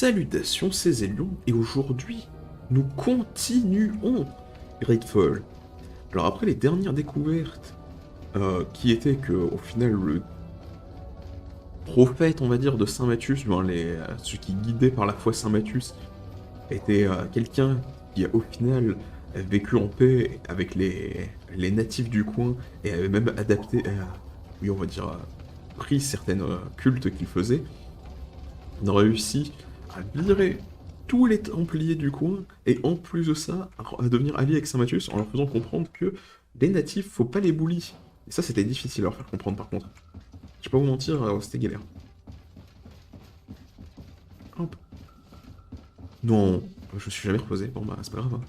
Salutations, c'est Zélion, et aujourd'hui, nous continuons GreedFall. Alors après les dernières découvertes, qui étaient que, au final, le prophète, on va dire, de Saint Matthius, ceux qui guidaient par la foi Saint Matthius, était quelqu'un qui a au final vécu en paix avec les natifs du coin, et avait même adapté, oui on va dire, pris certaines cultes qu'il faisait. On a réussi à virer tous les Templiers du coin, et en plus de ça, à devenir allié avec Saint-Matthius en leur faisant comprendre que les natifs, faut pas les bully. Et ça, c'était difficile à leur faire comprendre par contre. Je vais pas vous mentir, c'était galère. Hop. Non, je me suis jamais reposé. Bon bah, c'est pas grave. Hein.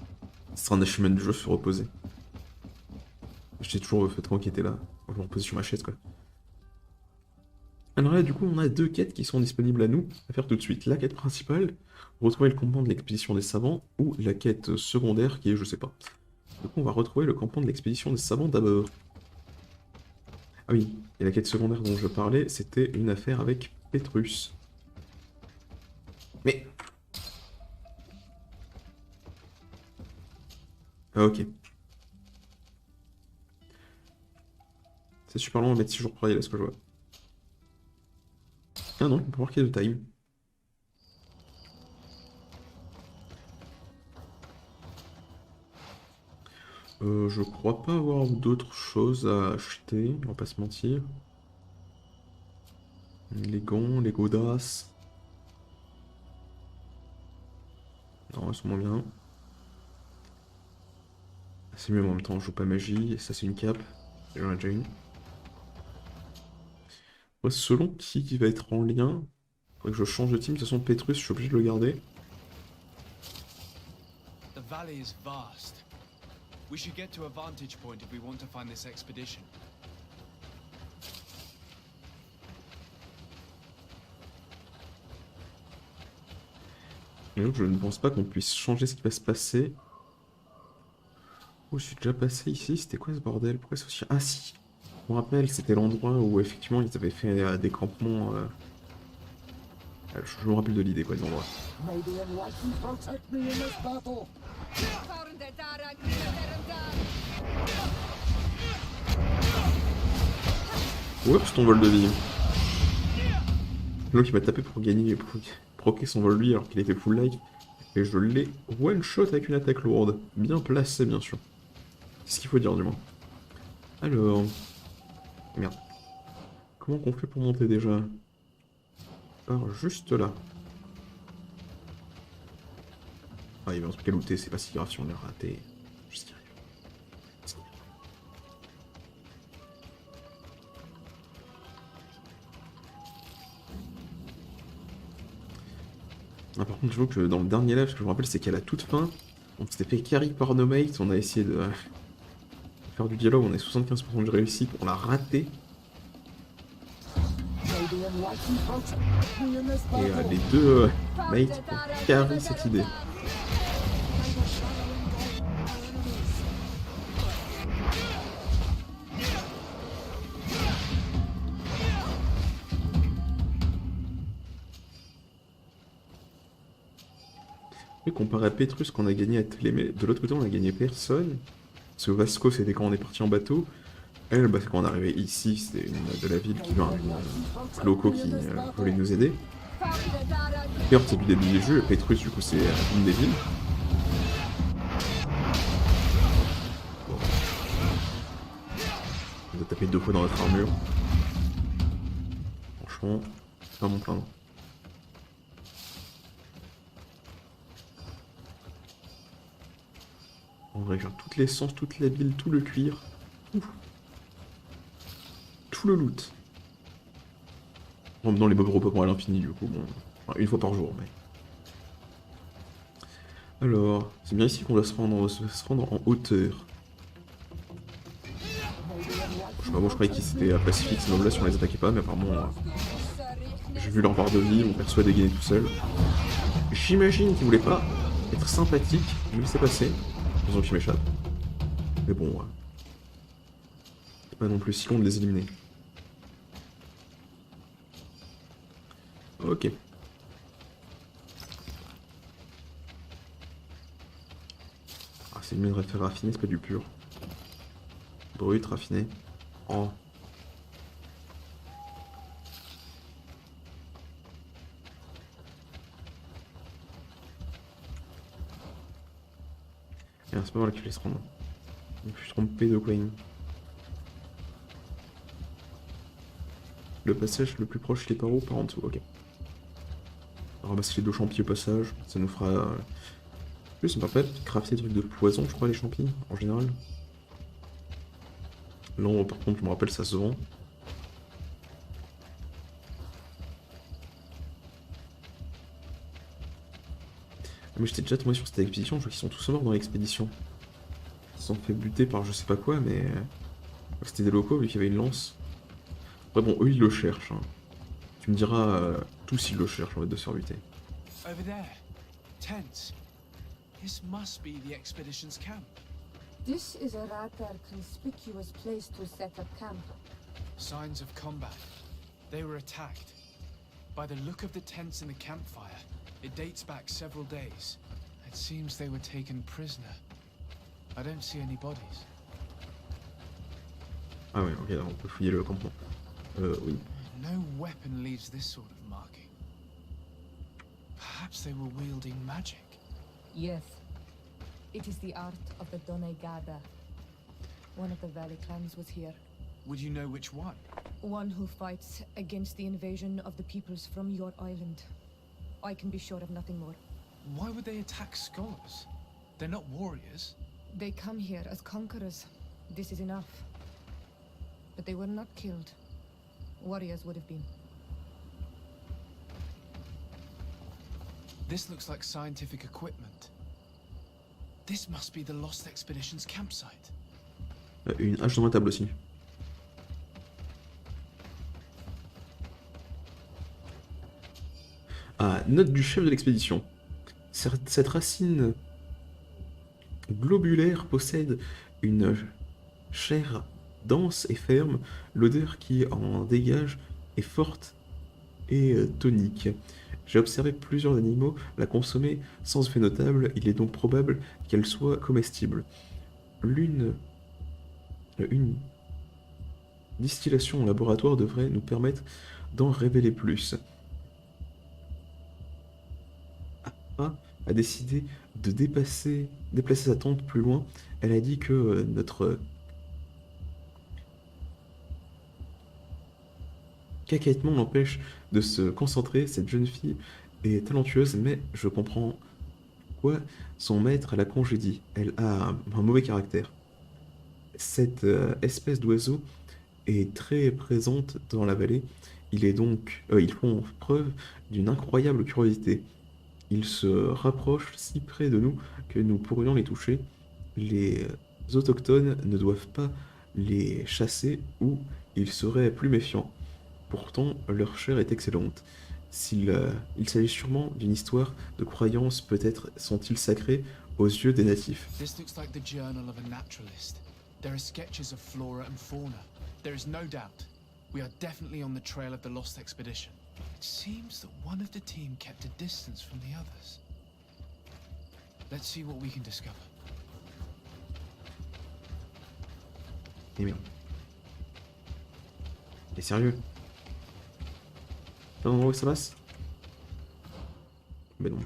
Ce sera un achievement du jeu, se reposer. J'étais toujours fait trop qui était là. Je me reposer sur ma chaise quoi. Alors là, du coup, on a deux quêtes qui sont disponibles à nous, à faire tout de suite. La quête principale, retrouver le campement de l'expédition des savants, ou la quête secondaire qui est je sais pas. Du coup, on va retrouver le campement de l'expédition des savants d'abord. Ah oui, et la quête secondaire dont je parlais, c'était une affaire avec Petrus. Mais... Ah ok. C'est super long à mettre 6 jours pour y aller, ce que je vois. Ah non, on peut marquer de time. Je crois pas avoir d'autres choses à acheter, on va pas se mentir. Les gants, les godasses. Non, elles sont moins bien. C'est mieux, mais en même temps, je joue pas magie, et ça c'est une cape. J'en ai déjà une. Ouais, selon qui va être en lien, faudrait que je change de team. De toute façon, Petrus, je suis obligé de le garder. The valley is vast. We should get to a vantage point if we want to find this expedition. Mais je ne pense pas qu'on puisse changer ce qui va se passer. Oh, je suis déjà passé ici, c'était quoi ce bordel? Pourquoi c'est aussi... Ah si! Je me rappelle, c'était l'endroit où effectivement ils avaient fait des campements... Je me rappelle de l'idée quoi, des endroits. Oups, ton vol de vie. L'autre il m'a tapé pour gagner, pour proquer son vol de vie alors qu'il était full life. Et je l'ai one shot avec une attaque lourde. Bien placée bien sûr. C'est ce qu'il faut dire du moins. Alors... Merde. Comment qu'on fait pour monter déjà? Par juste là. Ah, il y avait un truc à looter, c'est pas si grave si on l'a raté. Juste y arrive. Ah, par contre, je vois que dans le dernier live, ce que je me rappelle, c'est qu'à la toute fin, on s'était fait carry par nos mates, on a essayé de faire du dialogue, on a 75% de réussite, on l'a raté. Et les deux mates ont carry cette idée. Et comparé à Petrus qu'on a gagné à Télémé, de l'autre côté on a gagné personne. Parce que Vasco c'était quand on est parti en bateau. Elle, bah, c'est quand on est arrivé ici, c'était une de la ville qui vient, une loco qui voulait nous aider. Kurt c'est du début du jeu, et Petrus du coup c'est une des villes. Bon. On nous a tapé 2 fois dans notre armure. Franchement, c'est pas mon plaindre. On va faire toute l'essence, toute la ville, tout le cuir. Ouf. Tout le loot. En même temps, les gros peuples à l'infini, du coup, bon. Enfin, une fois par jour, mais. Alors, c'est bien ici qu'on doit se rendre, en hauteur. Je sais pas, moi je croyais qu'ils étaient pacifiques, ces nobles-là, si on les attaquait pas, mais apparemment. J'ai vu leur barre de vie, mon perso a dégainé tout seul. J'imagine qu'ils voulaient pas être sympathiques, je me laisser passer. Ils ont que je m'échappe. Mais bon, c'est pas non plus si long de les éliminer. Ok. C'est une mine raffinée, c'est pas du pur. Brut, raffiné. Oh. Et c'est pas moi là qui laisse rendre. Je me suis trompé de coin. Le passage le plus proche des par en dessous, ok. Ramasser les 2 champis au passage, ça nous fera... plus ça me permet de crafter des trucs de poison, je crois, les champis, en général. Non, par contre, je me rappelle, ça se vend. Mais j'étais déjà tombé sur cette expédition, je vois qu'ils sont tous morts dans l'expédition. Ils se sont fait buter par je sais pas quoi, mais... C'était des locaux, vu qu'il y avait une lance. Après bon, eux, ils le cherchent. Hein. Tu me diras, tous ils le cherchent, en fait, de se faire buter. Over there. Tents. This must be the expedition's camp. This is a rather conspicuous place to set up camp. Signs of combat. They were attacked. By the look of the tents in the campfire, it dates back several days. It seems they were taken prisoner. I don't see any bodies. Ah ouais, ok, on peut fouiller le campement. Oui. No weapon leaves this sort of marking. Perhaps they were wielding magic. Yes. It is the art of the Donegada. One of the valley clans was here. Would you know which one? One who fights against the invasion of the peoples from your island. I can be sure of nothing more. Why would they attack scholars? They're not warriors. They come here as conquerors. This is enough. But they were not killed. Warriors would have been. This looks like scientific equipment. This must be the Lost Expedition's campsite. Une hache dans ma table aussi. Ah, note du chef de l'expédition. Cette racine globulaire possède une chair dense et ferme. L'odeur qui en dégage est forte et tonique. J'ai observé plusieurs animaux la consommer sans effet notable, il est donc probable qu'elle soit comestible. Une distillation en laboratoire devrait nous permettre d'en révéler plus. Appa a décidé de déplacer sa tente plus loin. Elle a dit que notre cacahuètement l'empêche de se concentrer. Cette jeune fille est talentueuse, mais je comprends pourquoi son maître l'a congédiée. Elle a un mauvais caractère. Cette espèce d'oiseau est très présente dans la vallée. Ils font preuve d'une incroyable curiosité. Ils se rapprochent si près de nous que nous pourrions les toucher. Les autochtones ne doivent pas les chasser ou ils seraient plus méfiants. Pourtant, leur chair est excellente. Il s'agit sûrement d'une histoire de croyance, peut-être sont-ils sacrés aux yeux des natifs. This looks like the journal of a naturalist. There are sketches of flora and fauna. There is no doubt. We are definitely on the trail of the Lost Expedition. It seems that one of the team kept a distance from the others. Let's see what we can discover. Eh bien. T'es sérieux? Pas d'endroit où ça passe? Mais non.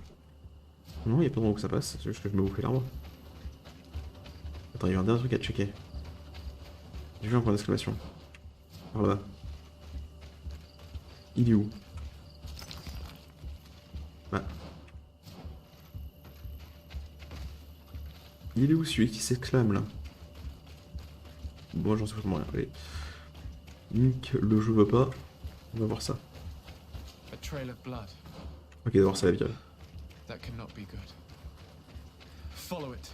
Non, il n'y a pas d'endroit où ça passe, c'est juste que je me bouffais l'arbre. Attends, il y a un dernier truc à checker. J'ai vu un point d'exclamation. Par là-bas. Il est où? Bah. Il est où celui qui s'exclame là? Bon, j'en sais vraiment rien. Allez. Nick, le jeu veut pas. On va voir ça. A trail of blood. Ok, d'abord ça la virale. That cannot be good. Follow it.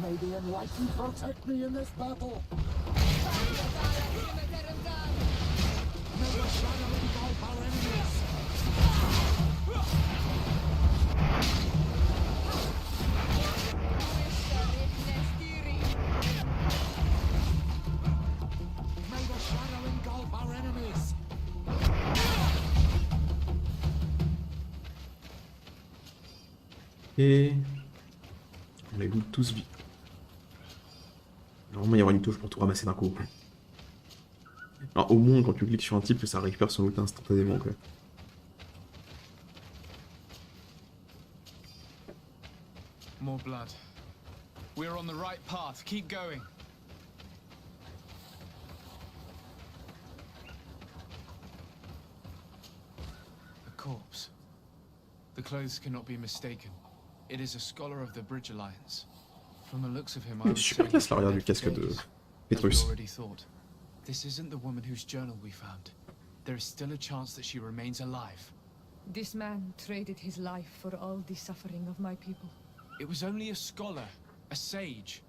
May the Enlightened protect me in this battle. May the shadow engulf our enemies. May the shadow engulf our enemies. Et les loot tous vite. Normalement, il y aura une touche pour tout ramasser d'un coup. Alors, au moins, quand tu cliques sur un type, ça récupère son loot instantanément, quoi. More blood. We're on the right path. Keep going. A corpse. The clothes cannot be mistaken. It is a scholar of the Bridge Alliance. From the looks of him, I would say Super classe l'arrière du he's casque dead de days, as we Petrus. already thought. This isn't the woman whose journal we found. There is still a chance that she remains alive. This man traded his life for all the suffering of my people. It was only a scholar, a sage,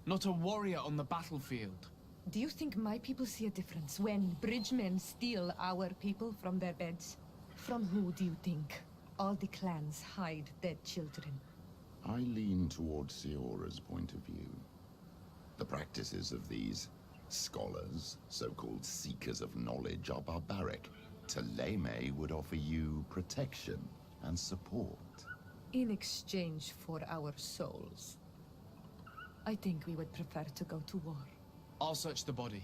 not a warrior on the battlefield. Do you think my people see a difference when bridgemen steal our people from their beds? From who do you think all the clans hide dead children? I lean towards Siora's point of view. The practices of these scholars, so-called seekers of knowledge, are barbaric. Taleme would offer you protection and support. In exchange for our souls. I think we would prefer to go to war. I'll search the body.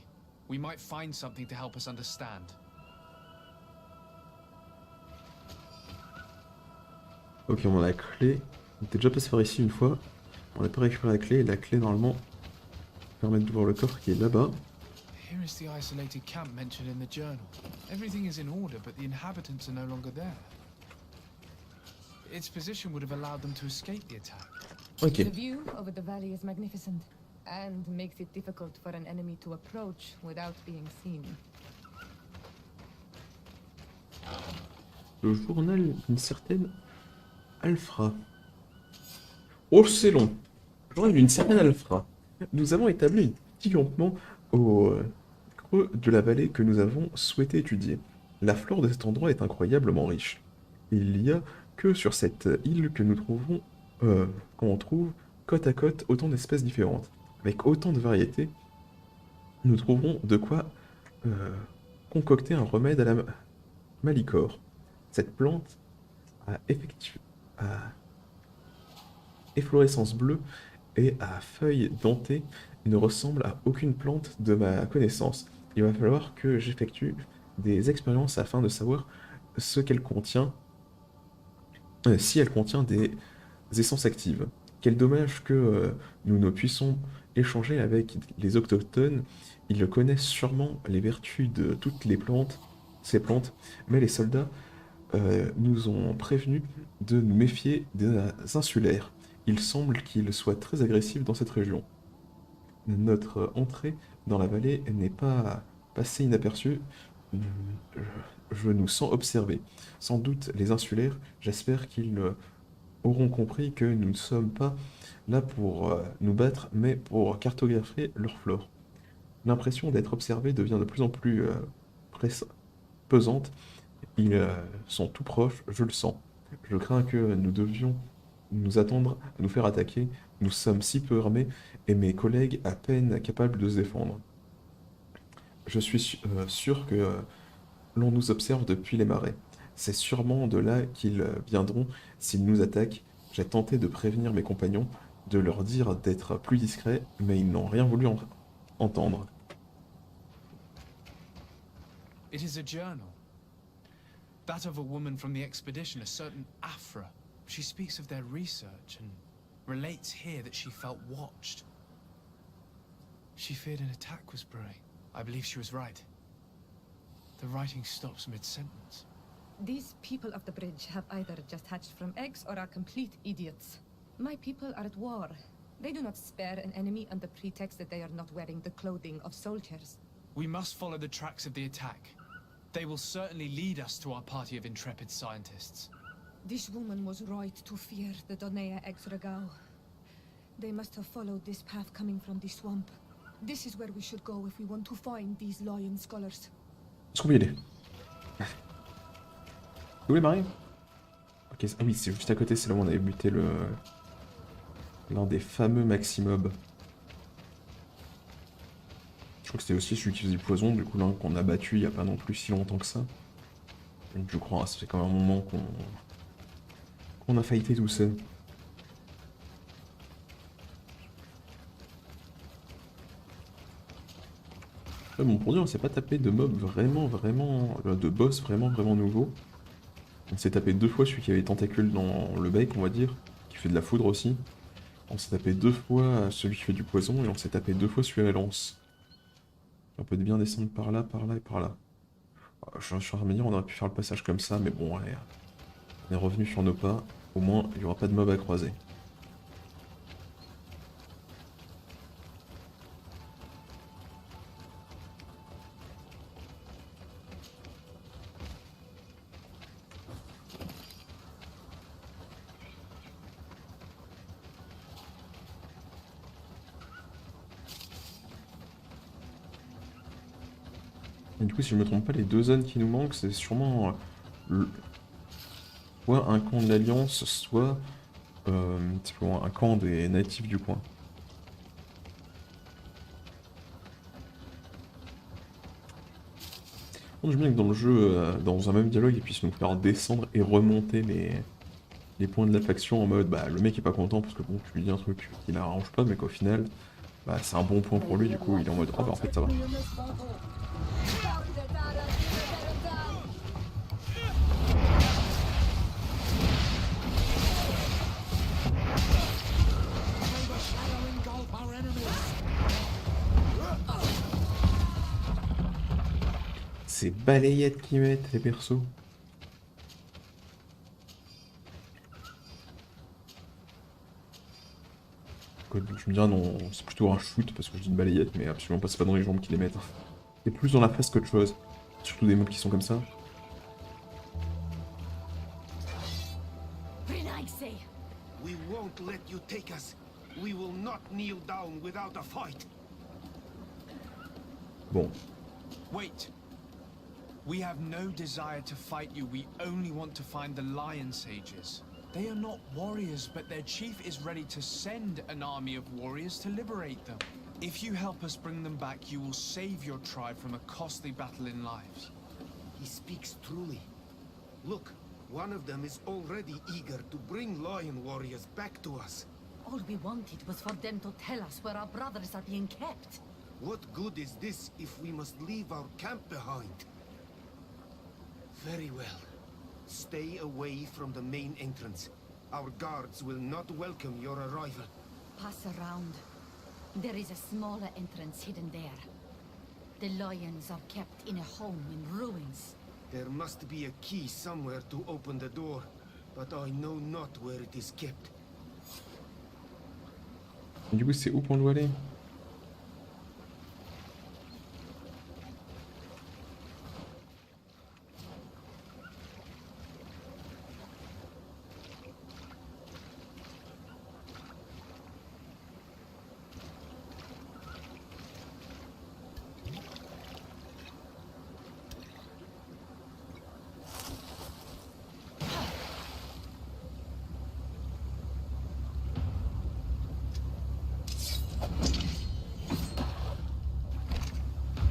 We might find something to help us understand. Ok, on a la clé. On était déjà passé par ici une fois. On n'a pas récupéré la clé, et la clé, normalement, permet d'ouvrir le coffre qui est là-bas. Here is the isolated camp mentioned in the journal. Everything is in order, but the inhabitants are no longer there. Its position would have allowed them to escape the attack. Ok. The view over the valley is magnificent, and makes it difficult for an enemy to approach without being seen. Le journal d'une certaine Alfra. Oh, c'est long. Le journal d'une certaine Alfra. Nous avons établi un petit campement au creux de la vallée que nous avons souhaité étudier. La flore de cet endroit est incroyablement riche. Il y a que sur cette île que nous trouvons, qu'on trouve côte à côte autant d'espèces différentes. Avec autant de variétés, nous trouverons de quoi concocter un remède à la malicore. Cette plante à efflorescence bleue et à feuilles dentées ne ressemble à aucune plante de ma connaissance. Il va falloir que j'effectue des expériences afin de savoir ce qu'elle contient, si elle contient des essences actives. Quel dommage que nous ne puissions échanger avec les autochtones. Ils connaissent sûrement les vertus de toutes ces plantes, mais les soldats nous ont prévenus de nous méfier des insulaires. Il semble qu'ils soient très agressifs dans cette région. Notre entrée dans la vallée n'est pas passée inaperçue. Je nous sens observés. Sans doute les insulaires, j'espère qu'ils auront compris que nous ne sommes pas là pour nous battre, mais pour cartographier leur flore. L'impression d'être observé devient de plus en plus pesante. Ils sont tout proches, je le sens. Je crains que nous devions nous attendre à nous faire attaquer. Nous sommes si peu armés et mes collègues à peine capables de se défendre. Je suis sûr que l'on nous observe depuis les marais. C'est sûrement de là qu'ils viendront s'ils nous attaquent. J'ai tenté de prévenir mes compagnons, de leur dire d'être plus discrets, mais ils n'ont rien voulu entendre. It is a journal. That of a woman from the expedition, a certain Afra. She speaks of their research and relates here that she felt watched. She feared an attack was brewing. I believe she was right. The writing stops mid-sentence. These people of the bridge have either just hatched from eggs or are complete idiots. My people are at war. They do not spare an enemy on the pretext that they are not wearing the clothing of soldiers. We must follow the tracks of the attack. They will certainly lead us to our party of intrepid scientists. This woman was right to fear the Donea Exregao. They must have followed this path coming from the swamp. This is where we should go if we want to find these lion scholars. Est-ce qu'on peut y aller? Où les marées? Ok, ah oui, c'est juste à côté, c'est là où on avait buté l'un des fameux maximobs. Je crois que c'était aussi celui qui faisait du poison, du coup là qu'on a battu il n'y a pas non plus si longtemps que ça. Donc je crois, ça fait quand même un moment qu'on a fighté tout ça. Ouais, bon, pour dire, on s'est pas tapé de mob de boss vraiment nouveau. On s'est tapé 2 fois celui qui avait tentacule dans le bec, on va dire, qui fait de la foudre aussi. On s'est tapé 2 fois celui qui fait du poison, et on s'est tapé 2 fois celui à la lance. On peut bien descendre par là et par là. Je suis en train de me dire, on aurait pu faire le passage comme ça, mais bon, allez, on est revenu sur nos pas. Au moins, il n'y aura pas de mob à croiser. Et du coup, si je me trompe pas, les 2 zones qui nous manquent, c'est sûrement soit un camp de l'Alliance, soit un camp des natifs du coin. J'aime bien que dans le jeu, dans un même dialogue, ils puissent nous faire descendre et remonter les points de la faction en mode bah le mec est pas content parce que bon tu lui dis un truc qui l'arrange pas mais qu'au final bah c'est un bon point pour lui, du coup il est en mode ah bah en fait ça va. Ces balayettes qu'ils mettent les persos. Tu me diras non, c'est plutôt un shoot parce que je dis une balayette mais absolument pas, c'est pas dans les jambes qu'ils les mettent. C'est plus dans la face qu'autre chose. Surtout des mobs qui sont comme ça. We won't let you take us. We will not kneel down without a fight. Bon. Wait. We have no desire to fight you. We only want to find the Lion Sages. They are not warriors, but their chief is ready to send an army of warriors to liberate them. If you help us bring them back, you will save your tribe from a costly battle in lives. He speaks truly. Look, one of them is already eager to bring lion warriors back to us. All we wanted was for them to tell us where our brothers are being kept. What good is this if we must leave our camp behind? Very well. Stay away from the main entrance. Our guards will not welcome your arrival. Pass around. There is a smaller entrance hidden there. The lions are kept in a home in ruins. There must be a key somewhere to open the door, but I know not where it is kept. Et du coup c'est où qu'on doit aller?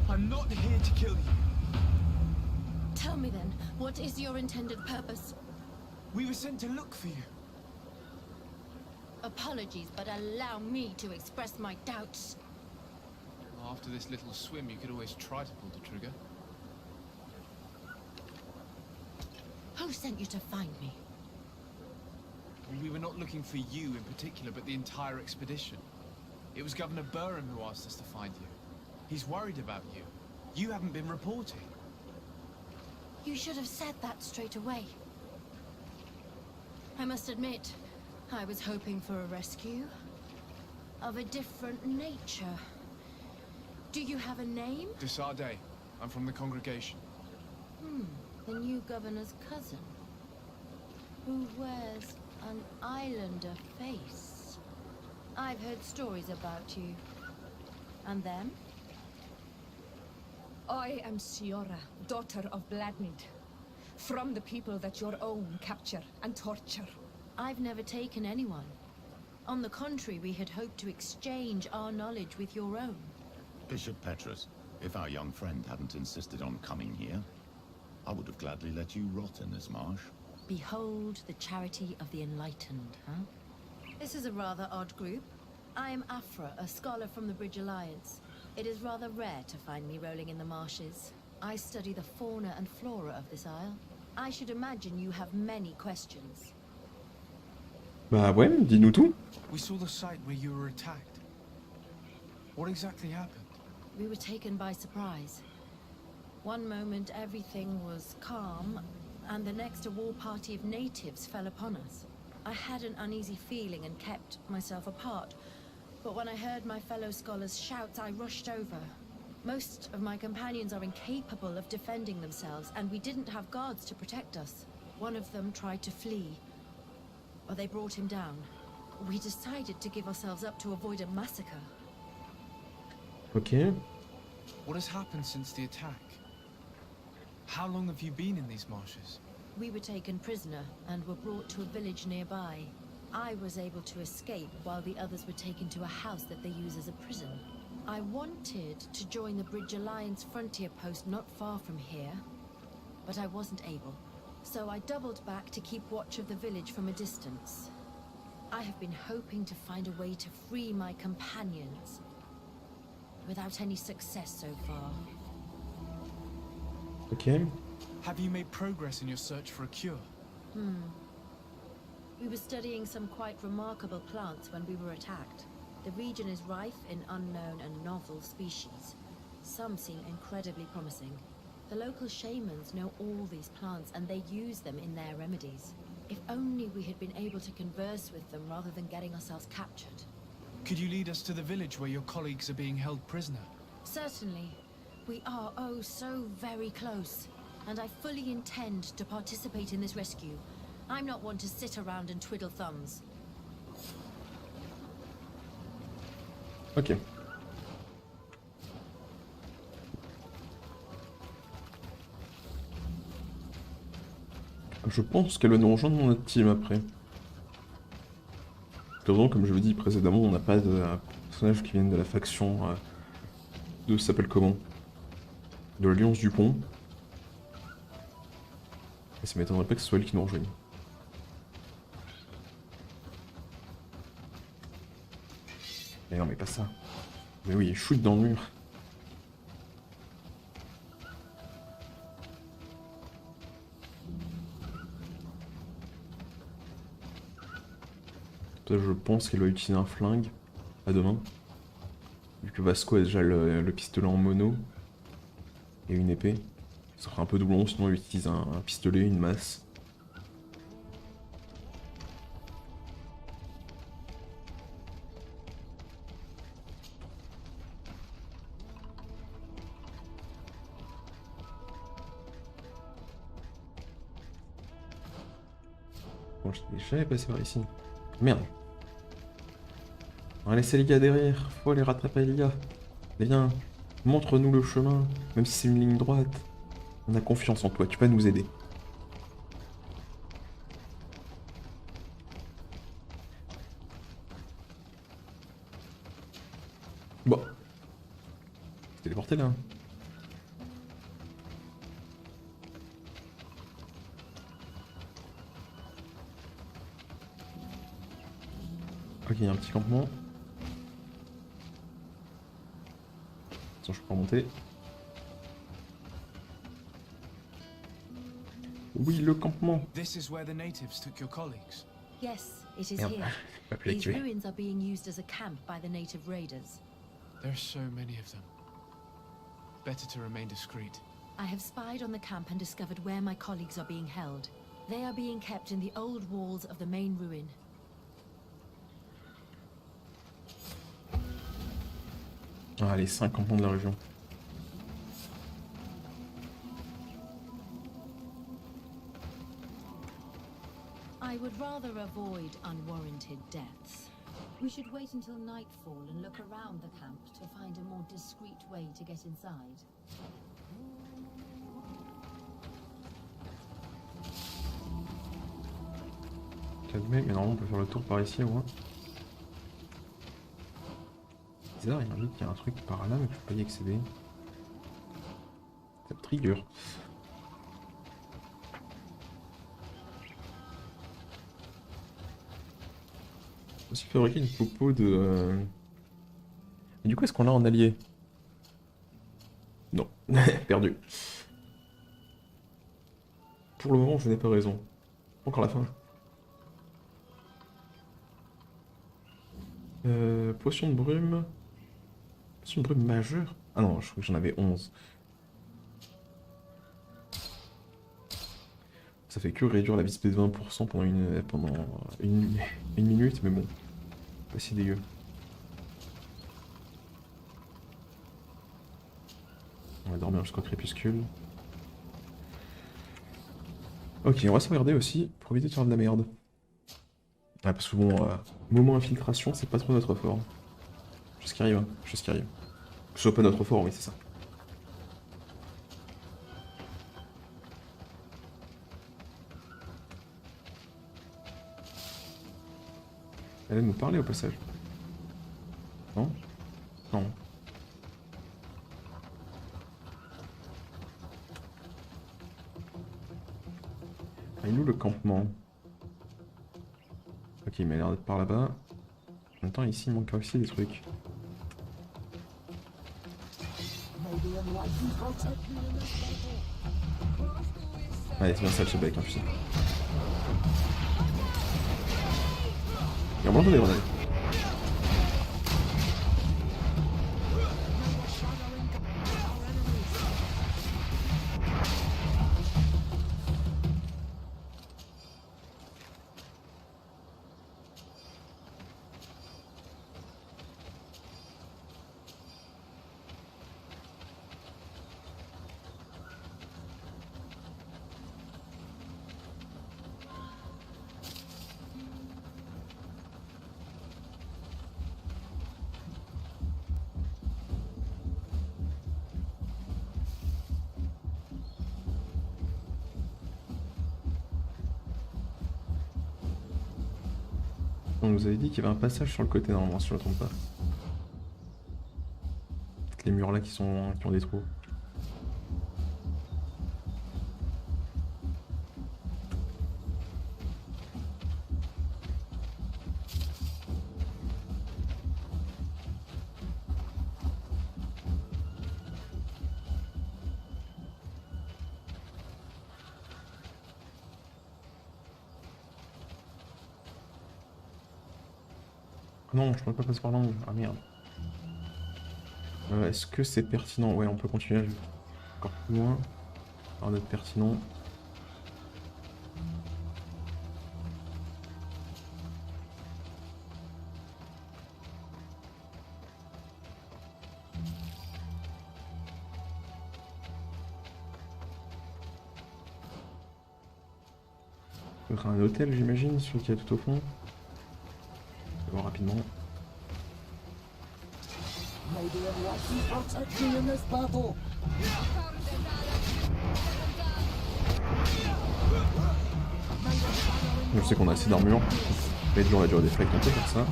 I'm not here to kill you. Tell me then, what is your intended purpose? We were sent to look for you. Apologies, but allow me to express my doubts. After this little swim, you could always try to pull the trigger. Who sent you to find me? We were not looking for you in particular, but the entire expedition. It was Governor Burham who asked us to find you. He's worried about you. You haven't been reporting. You should have said that straight away. I must admit, I was hoping for a rescue of a different nature. Do you have a name? Desarde. I'm from the congregation. The new governor's cousin, who wears an islander face. I've heard stories about you. And them? I am Siora, daughter of Bladnid, from the people that your own capture and torture. I've never taken anyone. On the contrary, we had hoped to exchange our knowledge with your own. Bishop Petrus, if our young friend hadn't insisted on coming here, I would have gladly let you rot in this marsh. Behold the charity of the enlightened, huh? This is a rather odd group. I am Afra, a scholar from the Bridge Alliance. It is rather rare to find me rolling in the marshes. I study the fauna and flora of this isle. I should imagine you have many questions. Bah ouais, dis-nous tout. We saw the site where you were attacked. What exactly happened? We were taken by surprise. One moment everything was calm, and the next a war party of natives fell upon us. I had an uneasy feeling and kept myself apart, but when I heard my fellow scholars' shouts, I rushed over. Most of my companions are incapable of defending themselves, and we didn't have guards to protect us. One of them tried to flee, or they brought him down. We decided to give ourselves up to avoid a massacre. Ok. What has happened since the attack? How long have you been in these marshes? We were taken prisoner and were brought to a village nearby. I was able to escape while the others were taken to a house that they use as a prison. I wanted to join the Bridge Alliance frontier post not far from here, but I wasn't able. So I doubled back to keep watch of the village from a distance. I have been hoping to find a way to free my companions, without any success so far. Ok. Have you made progress in your search for a cure? We were studying some quite remarkable plants when we were attacked. The region is rife in unknown and novel species. Some seem incredibly promising. The local shamans know all these plants and they use them in their remedies. If only we had been able to converse with them rather than getting ourselves captured. Could you lead us to the village where your colleagues are being held prisoner? Certainly. We are oh so very close. And I fully intend to participate in this rescue. I'm not one to sit around and twiddle thumbs. Ok. Je pense qu'elle va nous rejoindre dans notre team après. Heureusement, comme je vous dis précédemment, on n'a pas de personnages qui viennent de la faction de ça s'appelle comment? De l'Alliance du Pont. Et ça m'étonnerait pas que ce soit elle qui nous rejoigne. Mais non, mais pas ça. Mais oui, shoot dans le mur. Je pense qu'elle va utiliser un flingue à deux mains. Vu que Vasco a déjà le pistolet en mono et une épée. Ça fera un peu doublon, sinon elle utilise un pistolet, une masse. Bon, je t'ai jamais passé par ici. Merde. On va laisser les gars derrière, faut les rattraper les gars. Viens, montre-nous le chemin, même si c'est une ligne droite. On a confiance en toi, tu vas nous aider. Bon. C'est téléporté là. Ok, il y a un petit campement. Attends, je peux pas monter. Oui, le campement. This is where the natives took your colleagues. Yes, it is Merde, here. j'ai pas pu These l'activer. ruins are being used as a camp by the native raiders. There are so many of them. Better to remain discreet. I have spied on the camp and discovered where my colleagues are being held. They are being kept in the old walls of the main ruin. Ah, les 5 campements de la région. I would rather avoid unwarranted deaths. We should wait until nightfall and look around the camp to find a more discreet way to get inside. Calmez, mais normalement on peut faire le tour par ici au moins. Bizarre, il m'a dit qu'il y a un truc par là mais que je peux pas y accéder. Ça me trigger. Aussi fabriquer une popo de... Et du coup est-ce qu'on l'a en allié? Non, perdu. Pour le moment, je n'ai pas raison. Encore la fin. Potion de brume. Potion de brume majeure. Ah non, je crois que j'en avais 11. Ça fait que réduire la visite de 20% pendant une minute, mais bon. Pas si dégueu. On va dormir jusqu'au crépuscule. Ok, on va sauvegarder aussi pour éviter de faire de la merde. Ah, parce que bon, moment infiltration, c'est pas trop notre fort. Chose qui arrive, hein. Chose qui arrive. Que ce soit pas notre fort, oui, c'est ça. Elle va nous parler au passage. Non? Non. Ah, il est où le campement? Ok, il m'a l'air d'être par là-bas. En même temps, ici, il manque aussi des trucs. Allez, c'est bien ça le chef avec un fusil. Il y a vraiment des grenades. On nous avait dit qu'il y avait un passage sur le côté normalement, si je ne me trompe pas. Les murs là qui ont des trous. Non, je peux pas passer par là. Ah merde. Est-ce que c'est pertinent? Ouais, on peut continuer encore plus loin. Alors d'être pertinent. Il y aura un hôtel, j'imagine, celui qui est tout au fond. On va voir rapidement. Je sais qu'on a assez d'armure. Réduire la durée des flights, on peut faire ça.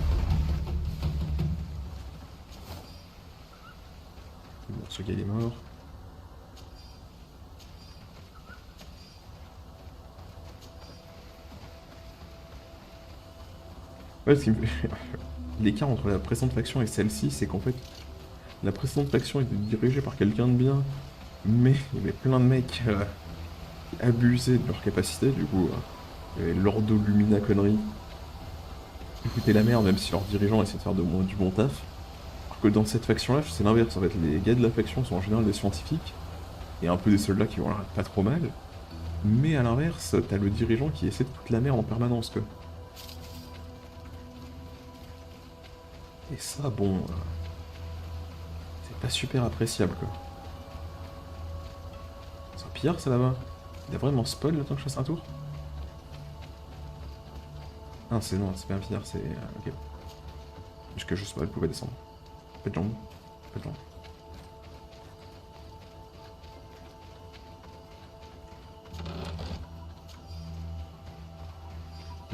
Bon, ce gars il est mort. Ouais, ce qui me fait... L'écart entre la précédente faction et celle-ci, c'est qu'en fait, la précédente faction était dirigée par quelqu'un de bien, mais il y avait plein de mecs qui abusaient de leur capacité, du coup, il y avait l'ordo Lumina connerie. Ils foutaient la merde, même si leurs dirigeants essaient de faire du bon taf. Alors que dans cette faction-là, c'est l'inverse, en fait, les gars de la faction sont en général des scientifiques, et un peu des soldats qui vont pas trop mal, mais à l'inverse, t'as le dirigeant qui essaie de foutre la merde en permanence, quoi. Et ça, bon, c'est pas super appréciable, quoi. C'est un pillard, ça, là-bas. Il a vraiment spawn le temps que je fasse un tour? Ah, non, c'est pas un pillard, c'est... ok. Parce que je sais pas, elle pouvait descendre. Pas de jambes. Pas de jambes.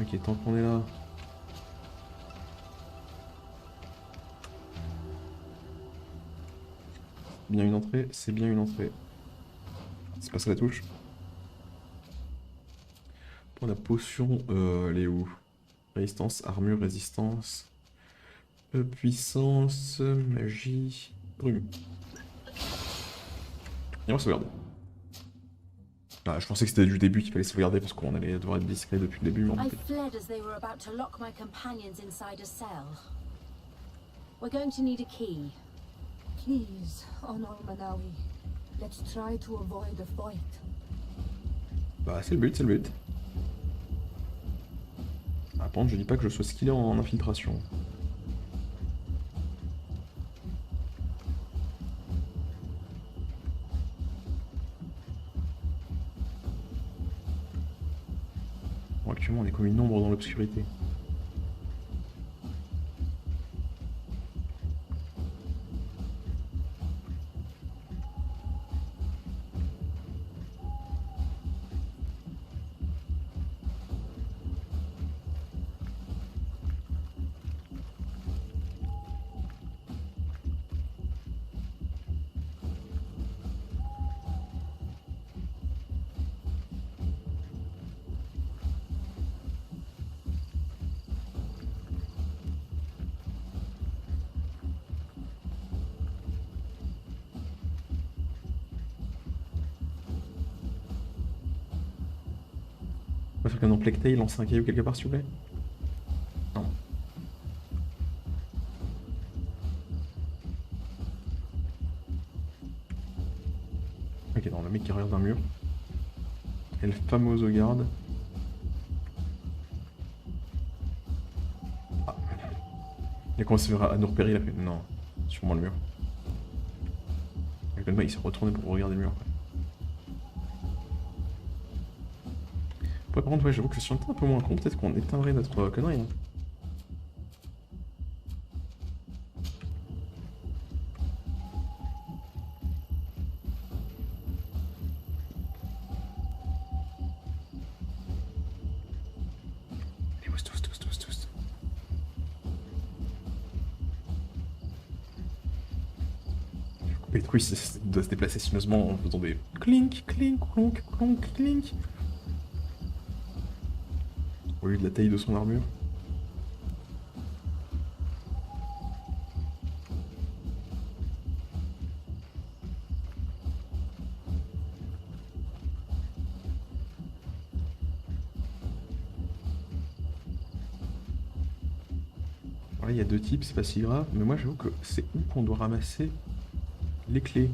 Ok, tant qu'on est là... Bien une entrée, c'est bien une entrée. C'est pas ça la touche. Pour la potion, elle est où? Résistance, armure, résistance. Puissance, magie, brume. Et on va sauvegarder. Ah, je pensais que c'était du début qu'il fallait sauvegarder parce qu'on allait devoir être discret depuis le début, mais en I fait... fled as they were about to lock my companions inside a cell. We're going to need a key. Please, Honor Manawi. Let's try to avoid a fight. Bah c'est le but, c'est le but. Ah, par contre, je dis pas que je sois skillé en infiltration. Bon, actuellement, on est comme une ombre dans l'obscurité. On va faire qu'un emplectail, lancer un caillou quelque part, s'il vous plaît. Non. Ok, non, le mec qui regarde un mur. Et le fameux garde. Ah. Il a commencé à nous repérer, il a fait non, sûrement le mur. Et le mec il s'est retourné pour regarder le mur. Ouais, par contre, ouais, j'avoue que si on était un peu moins con, peut-être qu'on éteindrait notre connerie. Hein. Allez, tous. Couper le truc, il doit se déplacer sinueusement en faisant des clink, clink, clonk, clonk, clink. Au lieu de la taille de son armure. Voilà, il y a deux types, c'est pas si grave, mais moi j'avoue que c'est où qu'on doit ramasser les clés.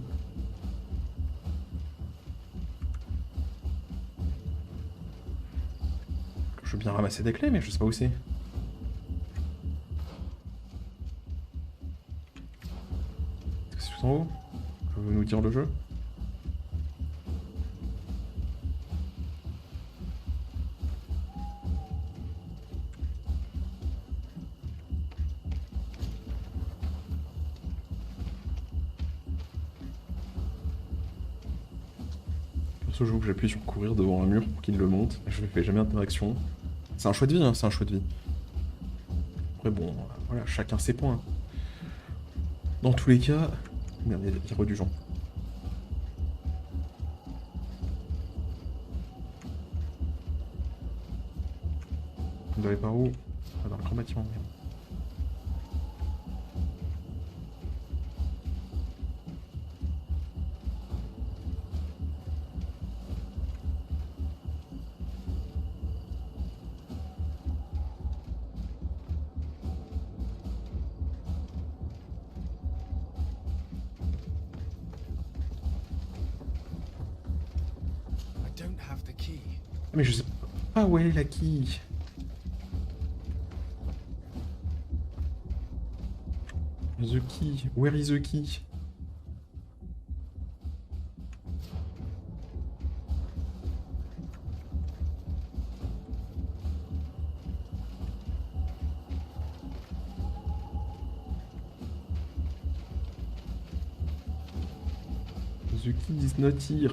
Je veux bien ramasser des clés, mais je sais pas où c'est. Est-ce que c'est tout en haut? Que veut nous dire le jeu? Pour ce jeu que j'appuie sur courir devant un mur pour qu'il le monte, je ne fais jamais interaction. C'est un choix de vie, hein, c'est un choix de vie. Après bon, voilà, chacun ses points. Dans tous les cas... Merde, il y a du gens. On doit aller par où? Ah, dans le grand bâtiment, merde. I don't have the key. Mais je sais pas où est la quille. The key, where is the key? The key is not here.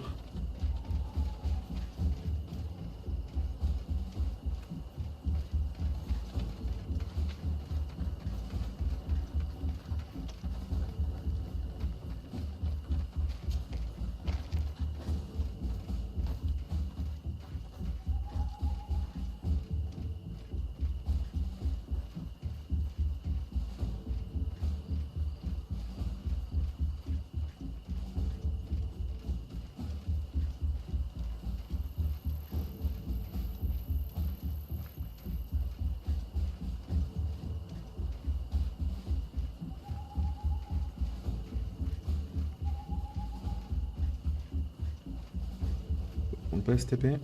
pas STP.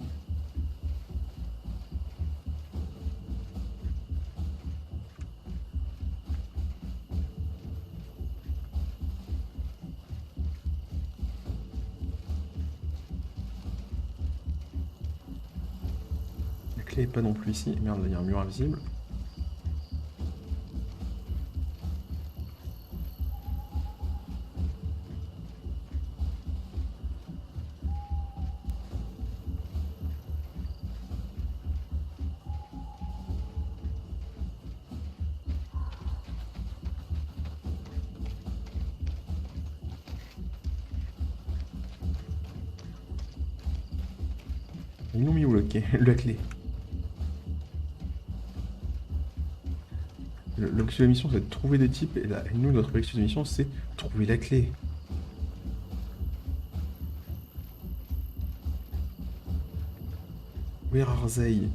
La clé est pas non plus ici. Merde, il y a un mur invisible. Ils l'ont mis où la clé? L'objectif de la mission c'est de trouver des types et nous notre objectif de mission c'est trouver la clé. Where are they?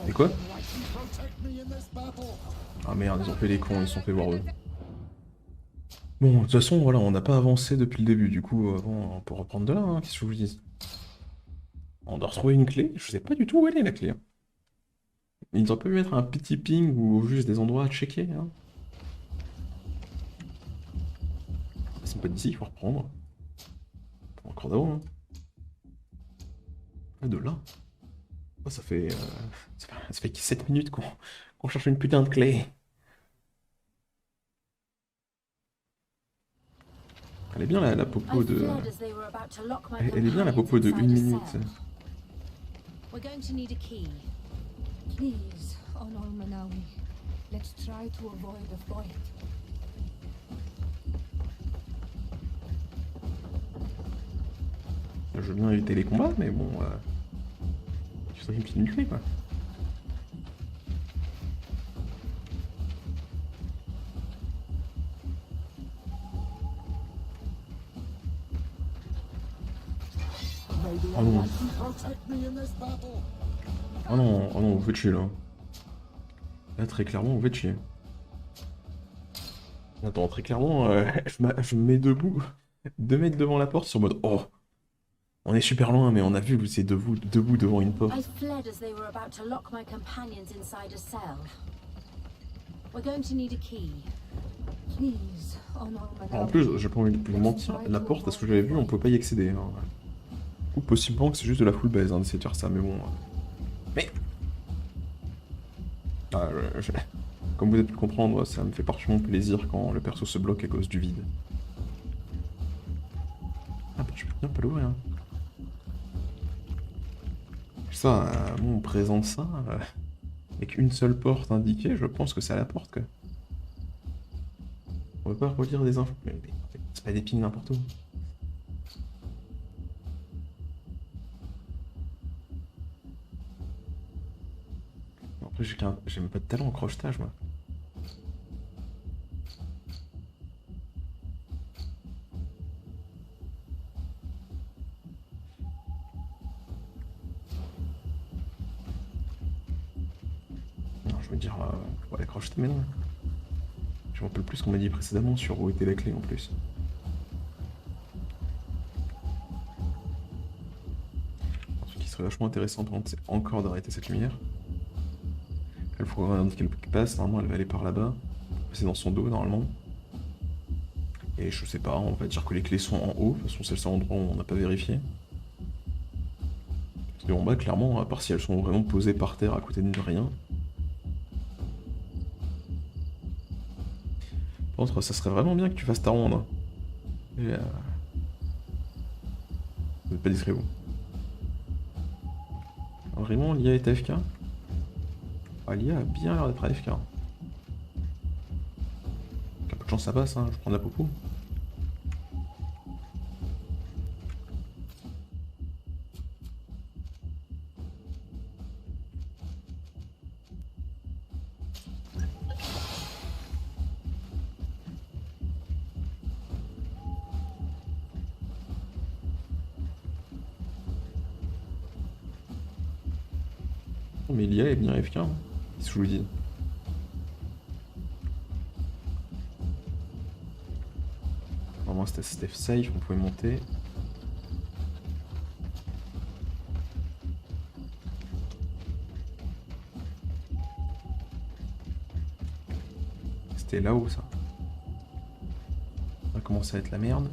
Et quoi? Ah merde, ils ont fait les cons, ils se sont fait voir eux. Bon, de toute façon, voilà, on n'a pas avancé depuis le début, du coup, bon, on peut reprendre de là, hein, qu'est-ce que je vous dis? On doit retrouver une clé, je sais pas du tout où elle est la clé. Hein. Ils auraient pu mettre un petit ping ou juste des endroits à checker. Hein. C'est pas d'ici qu'il faut reprendre. Encore d'avant, hein. Ah, de là. Oh, ça fait 7 minutes qu'on cherche une putain de clé. Elle est bien la popo de... Elle est bien la popo de 1 minute. We're going to need a key. Please, Honor Manawi, let's try to avoid a fight. Je veux bien éviter les combats, mais bon... il faudrait une petite clé, quoi. Oh non. Oh non, vous faites chier là. Là, très clairement, vous faites chier. Attends, très clairement, je me mets debout, 2 mètres devant la porte, sur mode oh, on est super loin, mais on a vu que vous étiez debout devant une porte. I fled as they were about to lock my companions inside a cell. We're going to need a key. Please, Honor Manawi. En plus, j'ai pas envie de vous mentir, la porte, à ce que j'avais vu, on peut pas y accéder. Hein. Ou possiblement que c'est juste de la full base, hein, d'essayer de faire ça, mais bon... Mais... Ah, comme vous avez pu le comprendre, ça me fait particulièrement plaisir quand le perso se bloque à cause du vide. Ah bah je peux bien pas l'ouvrir. Hein. Ça, bon, on présente ça, avec une seule porte indiquée, je pense que c'est à la porte, quoi. On peut pas relire des infos, mais c'est pas des pings n'importe où. En plus, j'ai même pas de talent en crochetage, moi. Non, je veux dire, pour aller crocheter, mais non. Je me rappelle plus ce qu'on m'a dit précédemment sur où était la clé en plus. Ce qui serait vachement intéressant, par contre, c'est encore d'arrêter cette lumière. Elle faut indiquer qu'elle passe, normalement elle va aller par là-bas. C'est dans son dos normalement. Et je sais pas, on va dire que les clés sont en haut, de toute façon c'est le seul endroit où on n'a pas vérifié. Parce qu'en bas, clairement, à part si elles sont vraiment posées par terre à côté de rien. Par contre, ça serait vraiment bien que tu fasses ta ronde. Hein. Et vous êtes pas discret vous. Alors, vraiment, l'IA est AFK? Ah, l'IA a bien l'air d'être AFK. Un peu de chance ça passe, hein. Je prends de la popo. mais l'IA est bien AFK, hein. Qu'est-ce que je vous dis? Normalement c'était safe, on pouvait monter. C'était là-haut ça. Ça va commencer à être la merde.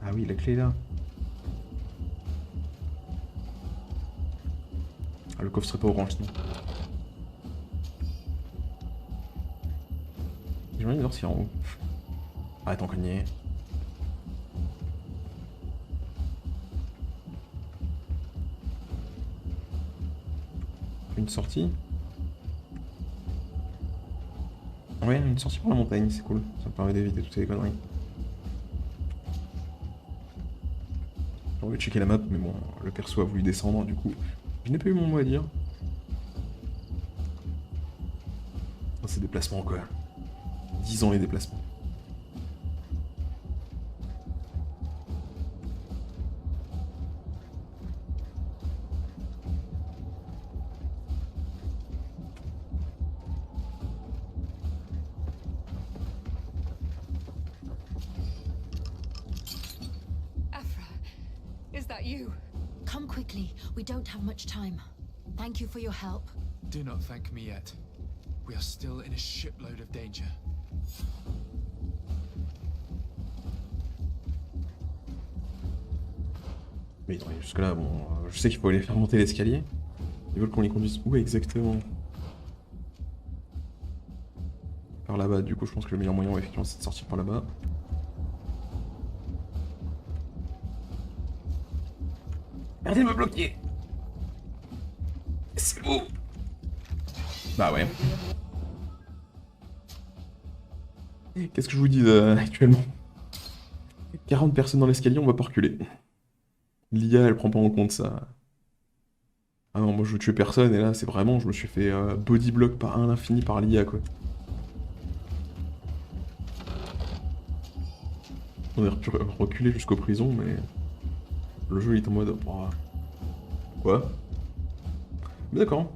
Ah oui, la clé est là. Ah, le coffre serait pas orange sinon. J'aimerais bien voir s'il y a en haut. Arrête en cogner. Une sortie. Ouais, une sortie par la montagne, c'est cool. Ça me permet d'éviter toutes ces conneries. J'ai envie de checker la map, mais bon, le perso a voulu descendre, du coup, je n'ai pas eu mon mot à dire. Oh, ces déplacements, quoi. 10 ans les déplacements. Afra, is that you? Come quickly. We don't have much time. Thank you for your help. Do not thank me yet. We are still in a shipload of danger. Mais jusque là, bon, je sais qu'il faut aller faire monter l'escalier. Ils veulent qu'on les conduise où exactement? Par là-bas, du coup je pense que le meilleur moyen effectivement c'est de sortir par là-bas. Arrêtez de me bloquer! C'est beau! Bah ouais. Qu'est-ce que je vous dis actuellement? 40 personnes dans l'escalier, on va pas reculer. L'IA elle prend pas en compte ça. Ah non, moi je veux tuer personne et là c'est vraiment, je me suis fait body block par un l'infini par l'IA quoi. On est reculé jusqu'aux prisons mais le jeu il est en mode... Oh, quoi? Mais d'accord.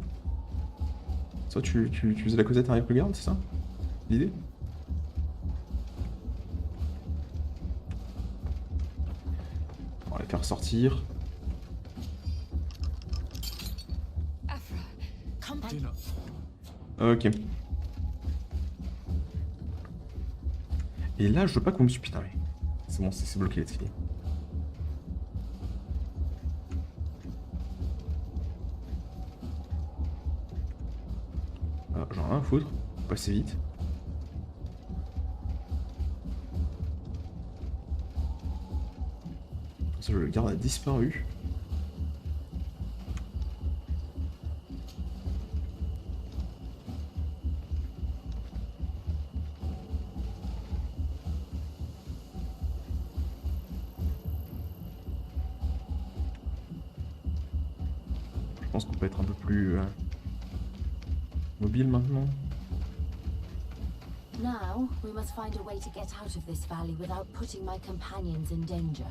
Ça tu faisais la causette avec le garde, c'est ça? L'idée? On va les faire sortir. Afra, Come back. Do not. Ok. Et là je veux pas qu'on me suive. Putain mais... C'est bon, c'est bloqué l'escalier. Ah, j'en ai rien à foutre. Faut passer vite. Ça, le garde a disparu. Je pense qu'on peut être un peu plus mobile maintenant. Now, we must find a way to get out of this valley without putting my companions in danger.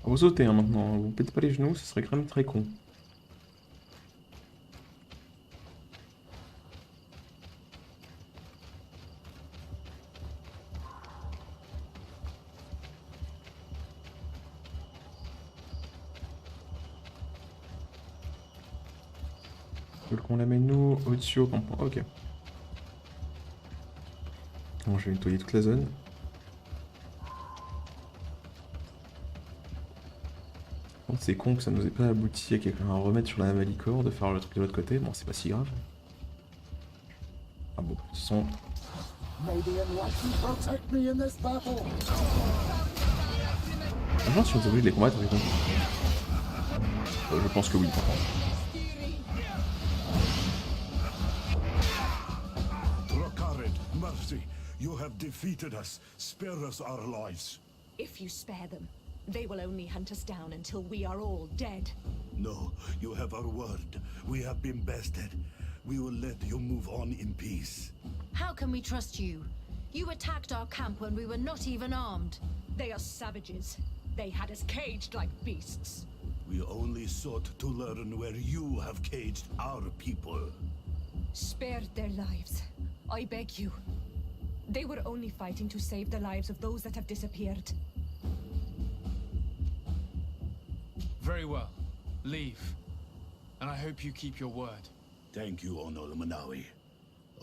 Vous sautez hein, maintenant, vous pètez pas les genoux, ce serait quand même très con. Ils veulent qu'on l'amène nous au-dessus au campement. Ok. Bon, je vais nettoyer toute la zone. C'est con que ça nous ait pas abouti à quelqu'un à remettre sur la Malicor, de faire le truc de l'autre côté. Bon, c'est pas si grave. Ah bon, de toute façon... Genre si on est obligé de les combattre avec nous. Je pense que oui, par contre. Mercy, you have defeated us. Spare us our lives. If you spare them, they will only hunt us down until we are all dead. No, you have our word. We have been bested. We will let you move on in peace. How can we trust you? You attacked our camp when we were not even armed. They are savages. They had us caged like beasts. We only sought to learn where you have caged our people. Spare their lives. I beg you. They were only fighting to save the lives of those that have disappeared. Very well. Leave. And I hope you keep your word. Thank you, Onol Manawi.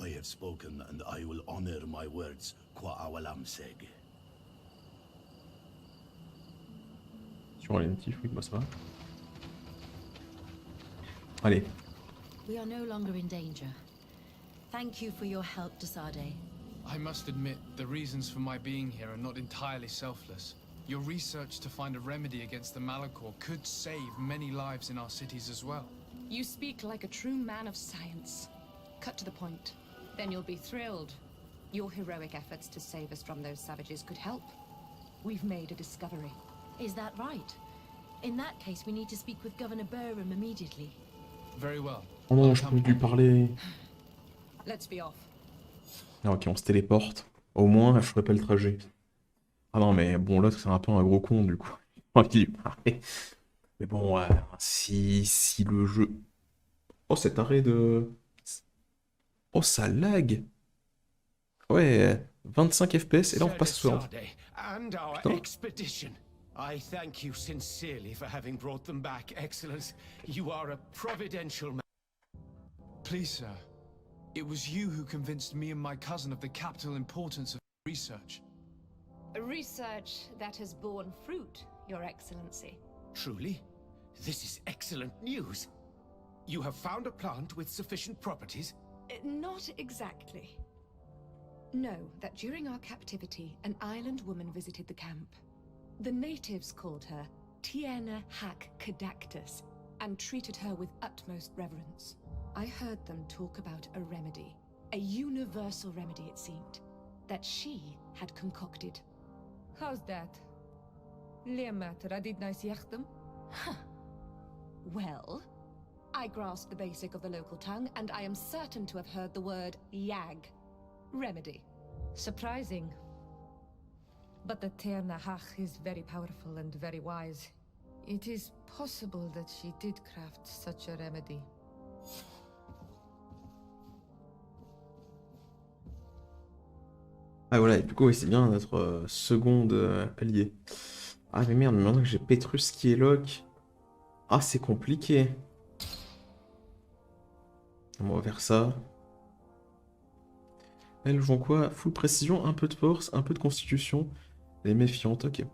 I have spoken, and I will honor my words. Kwa awalam seg. Sur les natifs, oui, bah ça va. Allez. We are no longer in danger. Thank you for your help, Desade. I must admit, the reasons for my being here are not entirely selfless. Your research to find a remedy against the Malachor could save many lives in our cities as well. You speak like a true man of science. Cut to the point. Then you'll be thrilled. Your heroic efforts to save us from those savages could help. We've made a discovery. Is that right? In that case, we need to speak with Governor Burham immediately. Very well. Oh non, je peux lui parler. Let's be off. Ah, ok, on se téléporte. Au moins, je ferai pas le trajet. Ah non, mais bon, l'autre, c'est un peu un gros con, du coup. J'ai envie de lui parler. Mais bon, si le jeu... Oh, cet arrêt de... Oh, ça lag. Ouais, 25 FPS, et là, on passe sur... And our Putain. expedition. I thank you sincerely for having brought them back, Excellence. You are a providential man. Please, sir. It was you who convinced me and my cousin of the capital importance of research. Research that has borne fruit, Your Excellency. Truly? This is excellent news. You have found a plant with sufficient properties? Not exactly. Know that during our captivity, an island woman visited the camp. The natives called her Tiena Hack Cadactus and treated her with utmost reverence. I heard them talk about a remedy, a universal remedy it seemed, that she had concocted. How's that? Well, I grasp the basic of the local tongue, and I am certain to have heard the word yag. Remedy. Surprising. But the Ternahach is very powerful and very wise. It is possible that she did craft such a remedy. Ah voilà, et du coup, oui, c'est bien notre seconde allié. Ah mais merde, maintenant que j'ai Petrus qui est lock. Ah, c'est compliqué. On va faire ça. Elles jouent quoi? Full précision, un peu de force, un peu de constitution. Les méfiantes, ok.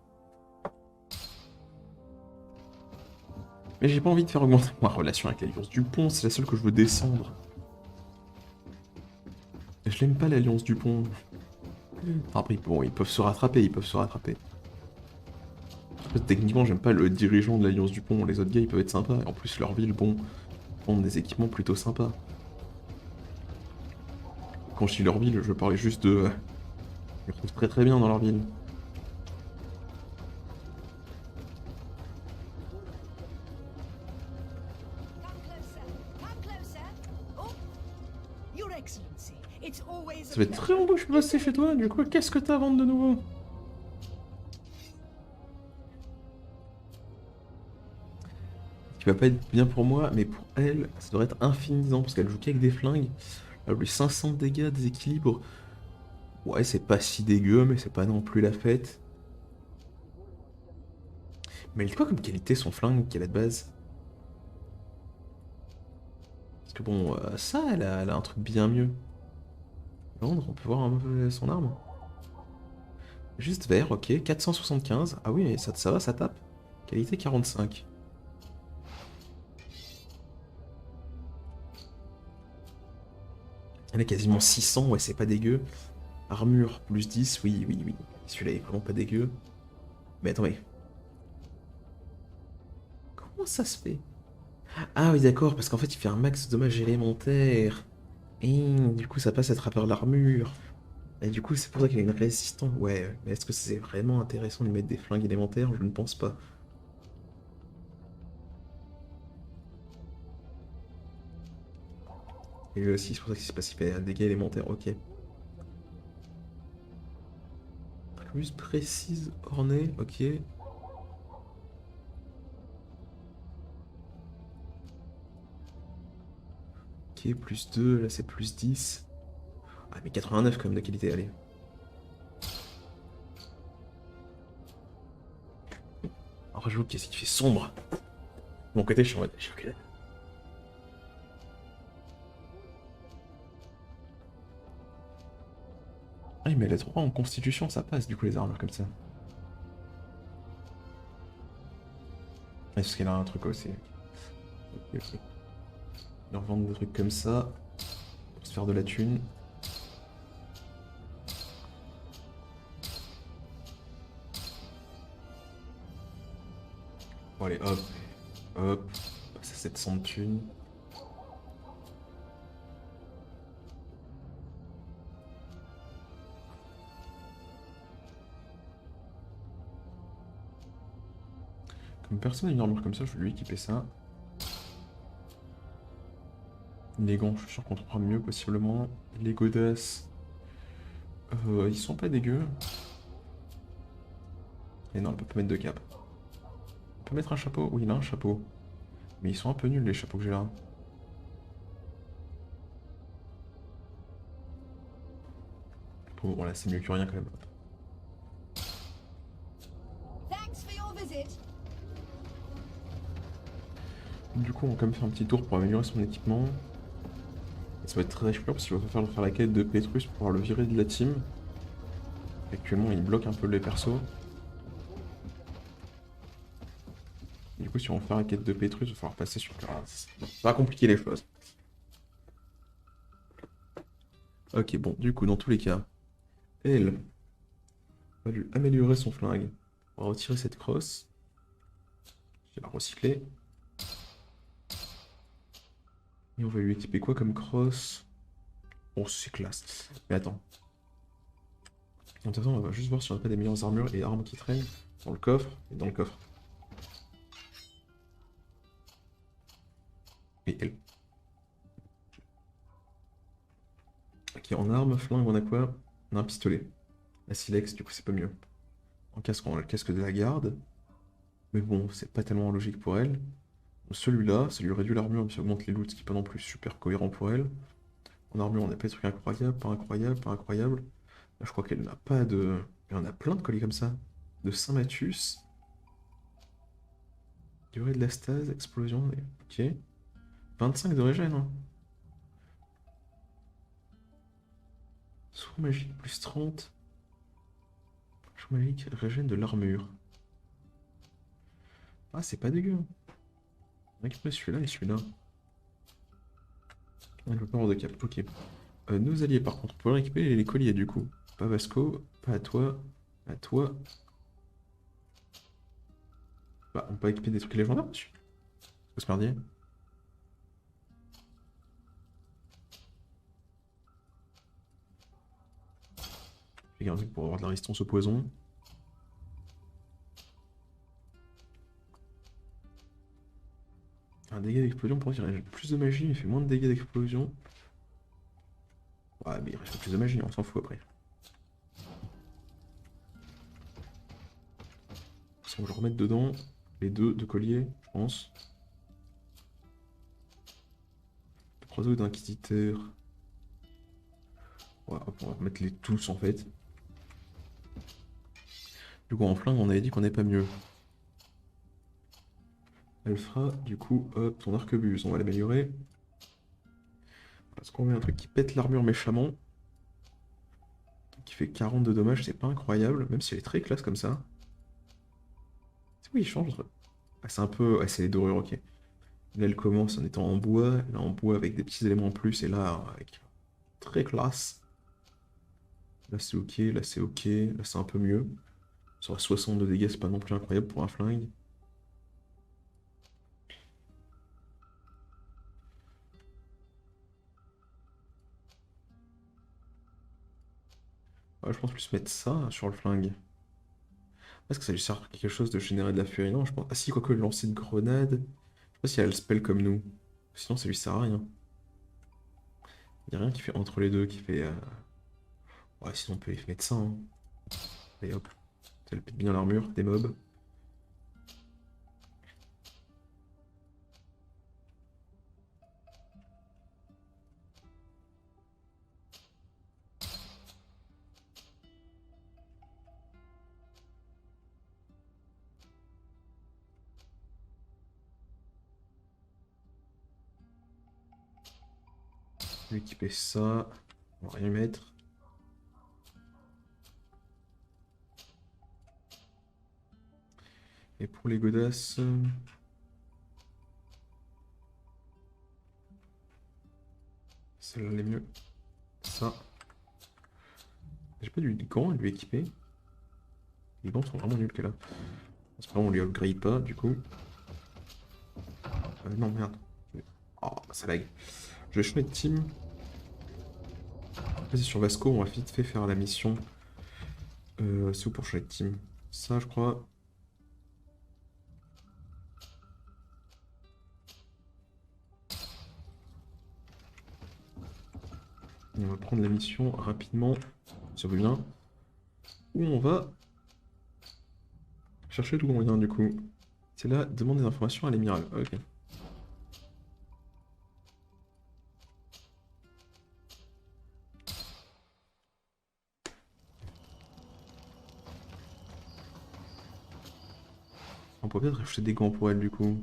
Mais j'ai pas envie de faire augmenter ma relation avec l'Alliance du Pont, c'est la seule que je veux descendre. Je l'aime pas l'Alliance du Pont. Après, bon, ils peuvent se rattraper, ils peuvent se rattraper. Après, techniquement, j'aime pas le dirigeant de l'Alliance du Pont. Les autres gars, ils peuvent être sympas. Et en plus, leur ville, bon, ont des équipements plutôt sympas. Quand je dis leur ville, je parlais juste de... Ils retrouvent très très bien dans leur ville. Ça fait très longtemps que je suis passé chez toi, du coup, qu'est-ce que t'as à vendre de nouveau? Qui va pas être bien pour moi, mais pour elle, ça devrait être infiniment, parce qu'elle joue qu'avec des flingues. Elle a eu 500 de dégâts, déséquilibre. Ouais, c'est pas si dégueu, mais c'est pas non plus la fête. Mais elle a quoi comme qualité son flingue qu'elle a de base? Parce que bon, ça, elle a un truc bien mieux. Vendre, on peut voir un peu son arme. Juste vert, ok, 475. Ah oui, ça va, ça tape. Qualité 45. Elle a quasiment 600, ouais, c'est pas dégueu. Armure, plus 10, oui, oui, oui. Celui-là est vraiment pas dégueu. Mais attendez. Comment ça se fait? Ah oui, d'accord, parce qu'en fait, il fait un max de dommages élémentaires. Et du coup, ça passe à travers l'armure. Et du coup, c'est pour ça qu'il a une résistance. Ouais, mais est-ce que c'est vraiment intéressant de lui mettre des flingues élémentaires? Je ne pense pas. Et lui aussi, c'est pour ça qu'il s'est passé un dégâts élémentaires, ok. Plus précise, ornée, ok. Ok, plus 2, là c'est plus 10. Ah, mais 89 quand même de qualité, allez. Alors, j'avoue qu'est-ce qu'il fait sombre. De mon côté, je suis en mode. Ok. Ah, mais les 3 en constitution, ça passe du coup les armures comme ça. Est-ce qu'il a un truc aussi? Ok, ok. Leur vendre des trucs comme ça pour se faire de la thune. Bon, allez, hop, hop. Passe à 700 de thunes. Comme personne n'a une armure comme ça, je vais lui équiper ça. Les gants, je suis sûr qu'on trouvera mieux possiblement. Les godasses, ils sont pas dégueux. Et non, on peut pas mettre de cap. On peut mettre un chapeau? Oui, il a un chapeau. Mais ils sont un peu nuls les chapeaux que j'ai là. Bon, là c'est mieux que rien quand même. Thanks for your visit. Du coup, on va quand même faire un petit tour pour améliorer son équipement. Et ça va être très chiant parce qu'il va faire la quête de Petrus pour pouvoir le virer de la team. Actuellement, il bloque un peu les persos. Et du coup, si on veut faire la quête de Petrus, il va falloir passer sur... Ah, ça va compliquer les choses. Ok, bon, du coup, dans tous les cas, elle va lui améliorer son flingue. On va retirer cette crosse. Je vais la recycler. Et on va lui équiper quoi comme crosse? Bon, c'est classe. Mais attends. En attendant, on va juste voir si on n'a pas des meilleures armures et armes qui traînent dans le coffre et dans le coffre. Et elle. Ok, en armes, flingue, on a quoi? On a un pistolet. La silex, du coup, c'est pas mieux. En casque, on a le casque de la garde. Mais bon, c'est pas tellement logique pour elle. Celui-là, ça lui réduit l'armure, mais ça augmente les loots, ce qui est pas non plus super cohérent pour elle. En armure, on n'a pas des trucs incroyables, pas incroyables, pas incroyables. Là, je crois qu'elle n'a pas de... Il y en a plein de colis comme ça. De Saint-Mathus. Durée de la stase, explosion, ok. 25 de régène, hein. Soin magique, plus 30. Soin magique, régène de l'armure. Ah, c'est pas dégueu. Récupérer celui-là et celui-là. On ne peut pas avoir de cap, ok. Nos alliés, par contre, on peut récupérer les colliers, du coup. Pas Vasco, pas à toi, à toi. Bah, on peut équiper des trucs légendaires dessus. C'est ce merdier. J'ai gardé pour avoir de la résistance au poison. Un dégât d'explosion, pour dire, il a plus de magie, il fait moins de dégâts d'explosion. Ouais, mais il reste plus de magie, on s'en fout après. On va le remettre dedans les deux de collier, je pense. Croiseur d'inquisiteur. Ouais, hop, on va remettre les tous en fait. Du coup, en flingue, on avait dit qu'on n'est pas mieux. Elle fera, du coup, hop, ton arquebuse, on va l'améliorer. Parce qu'on met un truc qui pète l'armure méchamment. Qui fait 40 de dommages, c'est pas incroyable, même si elle est très classe comme ça. Oui, il change. Ah, c'est un peu... Ah, c'est les dorures, ok. Là, elle commence en étant en bois, là en bois avec des petits éléments en plus, et là, avec très classe. Là, c'est ok, là, c'est ok, là, c'est un peu mieux. Sur 60 de dégâts, c'est pas non plus incroyable pour un flingue. Ouais, je pense plus mettre ça sur le flingue. Est-ce que ça lui sert à quelque chose de générer de la furie? Non, je pense. Ah si, quoique lancer de grenade. Je sais pas si elle a le spell comme nous. Sinon, ça lui sert à rien. Il a rien qui fait entre les deux, qui fait. Ouais, sinon on peut y mettre ça. Hein. Et hop. Ça le pète bien l'armure des mobs. Je vais équiper ça. On va rien mettre. Et pour les godasses. Celle-là, elle est mieux. Ça. J'ai pas du gant à lui équiper. Les gants sont vraiment nuls qu'elle a. C'est pas on lui upgrade pas, du coup. Non, merde. Oh, ça lag. Je vais changer de team. Vas-y, sur Vasco, on va vite fait faire la mission. C'est où pour changer de team? Ça, je crois. On va prendre la mission rapidement. Ça veut bien. Où on va chercher d'où on vient, du coup. C'est là, demande des informations à l'amiral. Ok. On peut peut-être acheter des gants pour elle, du coup.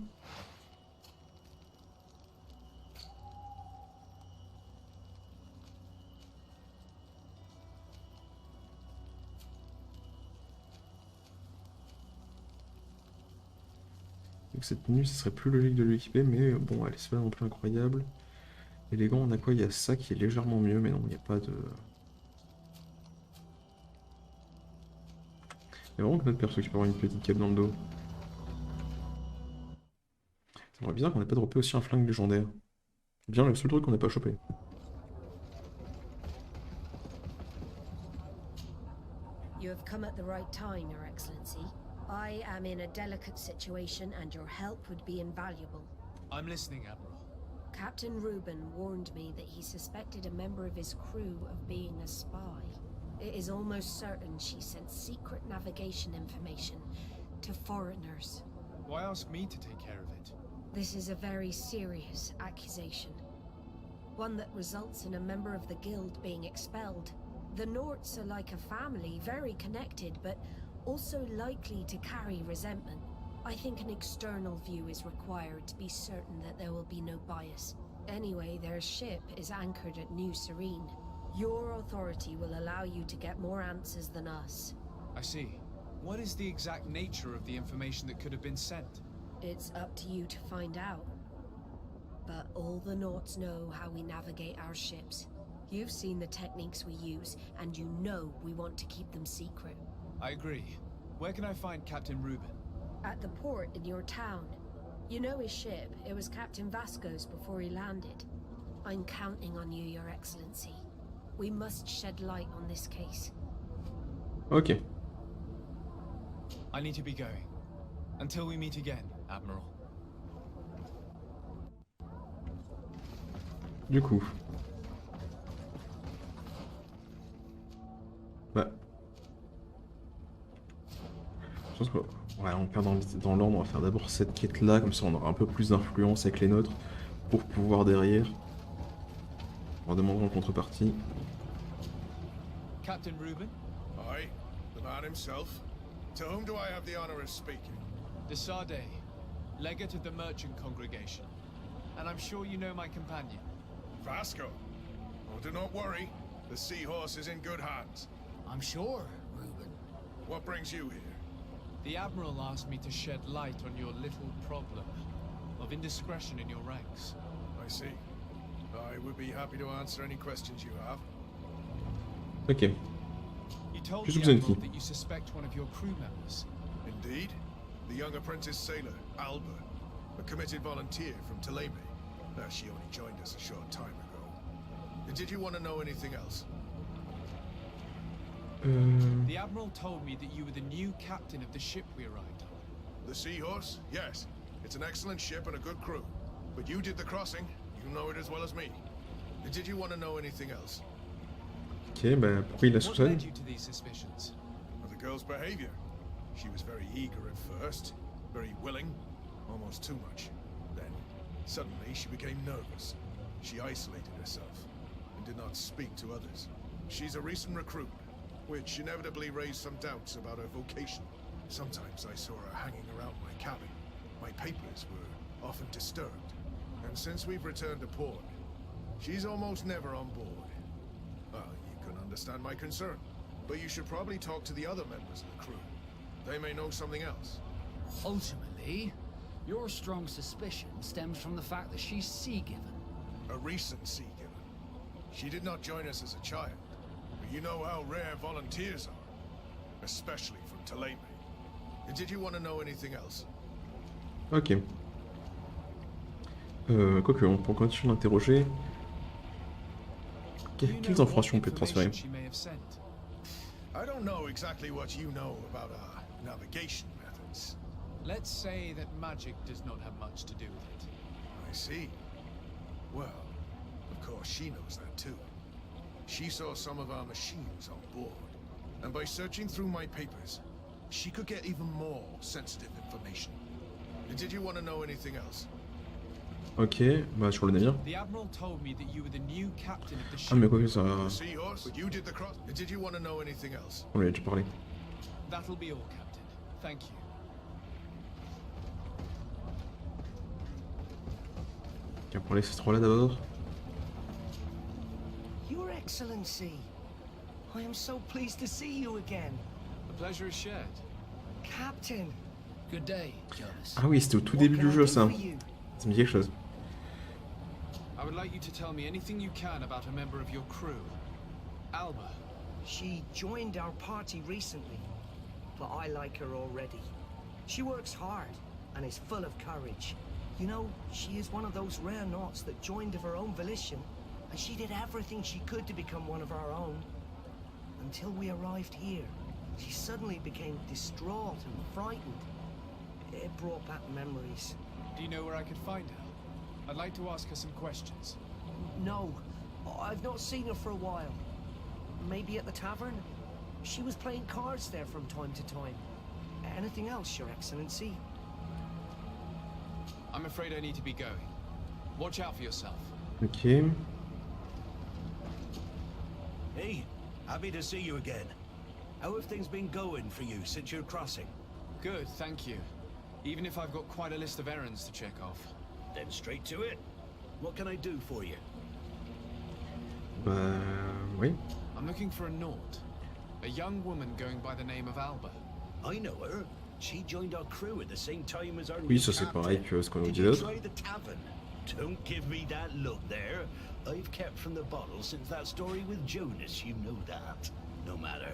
Donc cette tenue, ce serait plus logique de l'équiper, mais bon, elle est pas non plus incroyable. Et les gants, on a quoi? Il y a ça qui est légèrement mieux, mais non, il n'y a pas de... Il y a vraiment que notre perso qui peut avoir une petite cape dans le dos. Ça serait bizarre qu'on n'ait pas droppé aussi un flingue légendaire. C'est bien le seul truc qu'on n'a pas chopé. You have come at the right time, Your Excellency. I am in a delicate situation and your help would be invaluable. I'm listening, Admiral. Captain Reuben warned me that he suspected a member of his crew of being a spy. It is almost certain she sent secret navigation information to foreigners. Why ask me to take care of it? This is a very serious accusation. One that results in a member of the guild being expelled. The Norts are like a family, very connected, but also likely to carry resentment. I think an external view is required to be certain that there will be no bias. Anyway, their ship is anchored at New Serene. Your authority will allow you to get more answers than us. I see. What is the exact nature of the information that could have been sent? It's up to you to find out. But all the Norts know how we navigate our ships. You've seen the techniques we use, and you know we want to keep them secret. I agree. Where can I find Captain Reuben? At the port in your town. You know his ship. It was Captain Vasco's before he landed. I'm counting on you, Your Excellency. We must shed light on this case. Ok. I need to be going. Until we meet again, Admiral. Du coup. Bah. Je pense que... Ouais, on perd dans l'ordre, on va faire d'abord cette quête-là, comme ça on aura un peu plus d'influence avec les nôtres, pour pouvoir derrière... On va demander en contrepartie. Captain Reuben? Aye, the man himself. To whom do I have the honor of speaking? De Sade, legate of the merchant congregation. And I'm sure you know my companion. Vasco. Oh, do not worry. The seahorse is in good hands. I'm sure, Reuben. What brings you here? The Admiral asked me to shed light on your little problem of indiscretion in your ranks. I see. I would be happy to answer any questions you have. Ok. You told Tu the soupçonnes Admiral qui? that you suspect one of your crew members. Indeed. The young apprentice sailor, Alba. A committed volunteer from Tuleme. She only joined us a short time ago. Did you want to know anything else? The Admiral told me that you were the new captain of the ship we arrived on. The Seahorse? Yes. It's an excellent ship and a good crew. But you did the crossing. You know it as well as me. Did you want to know anything else? Ok, bah pourquoi il la What soupçonne? led you to these suspicions? Well, the girl's behavior. She was very eager at first, very willing, almost too much. Then, suddenly, she became nervous. She isolated herself and did not speak to others. She's a recent recruit, which inevitably raised some doubts about her vocation. Sometimes I saw her hanging around my cabin. My papers were often disturbed. And since we've returned to port, she's almost never on board. Well, you can understand my concern, but you should probably talk to the other members of the crew. They may know something else. Ultimately, your strong suspicion stems from the fact that she's sea-given. A recent sea-given. She did not join us as a child, but you know how rare volunteers are, especially from Toledo. Did you want to know anything else? Ok. Quoique, on peut continuer d'interroger. Quelles informations on peut transférer? She may have sent. I don't know exactly what you know about our navigation methods. Let's say that magic does not have much to do with it. I see. Well, of course she knows that too. She saw some of our machines on board, and by searching through my papers, she could get even more sensitive information. Did you want to know anything else? Ok, bah sur le navire. The Admiral told me that you were the new captain of the ship. Ah mais quoi que ça... The Seahorse? You did the cross. Did you want to know anything else? On lui a déjà parlé. That'll be all, Captain. Thank you. Tiens, pour les ces trois-là d'abord. Your Excellency, I am so pleased to see you again. The pleasure is shared. Captain, Good day, Jonas. Ah oui, c'était au tout what début can du I jeu do ça. for you? Ça me dit quelque chose. I would like you to tell me anything you can about a member of your crew. Alba. She joined our party recently, but I like her already. She works hard and is full of courage. You know, she is one of those rare knots that joined of her own volition, and she did everything she could to become one of our own. Until we arrived here, she suddenly became distraught and frightened. It brought back memories. Do you know where I could find her? I'd like to ask her some questions. No, I've not seen her for a while. Maybe at the tavern? She was playing cards there from time to time. Anything else, Your Excellency? I'm afraid I need to be going. Watch out for yourself. Ok. Hey, happy to see you again. How have things been going for you since your crossing? Good, thank you. Even if I've got quite a list of errands to check off. Then straight to it. What can I do for you? Bah... oui. I'm looking for a Naut. A young woman going by the name of Alba. I know her. She joined our crew at the same time as our Oui, new ça c'est captain. pareil que ce qu'on nous Did dit you d'autre. try the tavern? Don't give me that look there. I've kept from the bottle since that story with Jonas, you know that. No matter.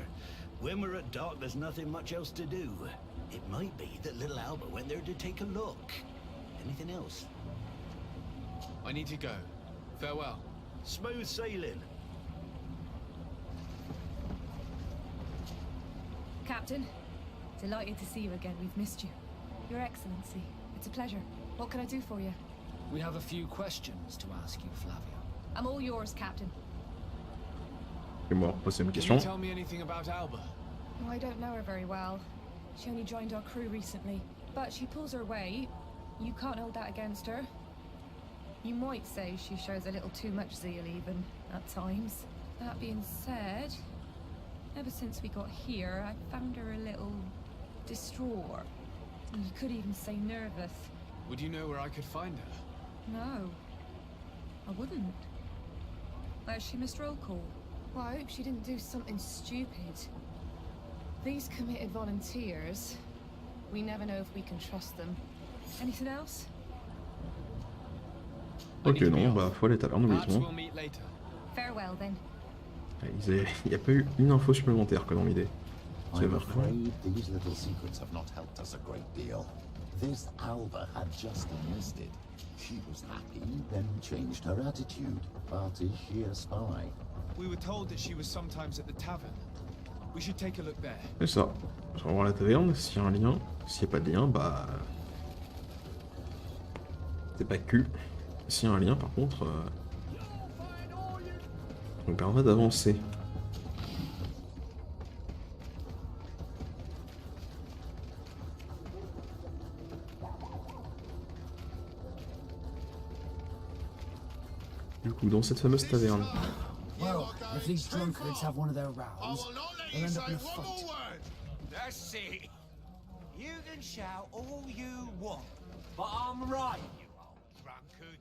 When we're at dock, there's nothing much else to do. It might be that little Alba went there to take a look. Anything else? I need to go. Farewell. Smooth sailing. Captain, delighted to see you again. We've missed you. Your Excellency, it's a pleasure. What can I do for you? We have a few questions to ask you, Flavia. I'm all yours, Captain. Je vais me reposer une Can question. you tell me anything about Alba? Oh, I don't know her very well. She only joined our crew recently. But she pulls her weight. You can't hold that against her. You might say she shows a little too much zeal even, at times. That being said, ever since we got here, I found her a little distraught. You could even say nervous. Would you know where I could find her? No, I wouldn't. Has she missed roll call? Well, I hope she didn't do something stupid. These committed volunteers, we never know if we can trust them. Anything else? Ok, non, bah faut aller à l'heure, Perhaps n'oublions. we'll meet later. Farewell, then. Il n'y a pas eu une info supplémentaire que dans l'idée. C'est I'm marrant. afraid these little secrets have not helped us a great deal. This Alba had just enlisted. She was happy, then changed her attitude. But is she a spy? We were told that she was sometimes at the tavern. We should take a look there. C'est ça. Je vais voir la taverne, s'il y a un lien. S'il n'y a pas de lien, bah... c'est pas cul. S'il y a un lien, par contre... ça nous permet d'avancer. Du coup, dans cette fameuse taverne. Well, if these drunkards have one of their rows, they'll end up in a fight. That's it. You can shout all you want, but I'm right, you old drunkard.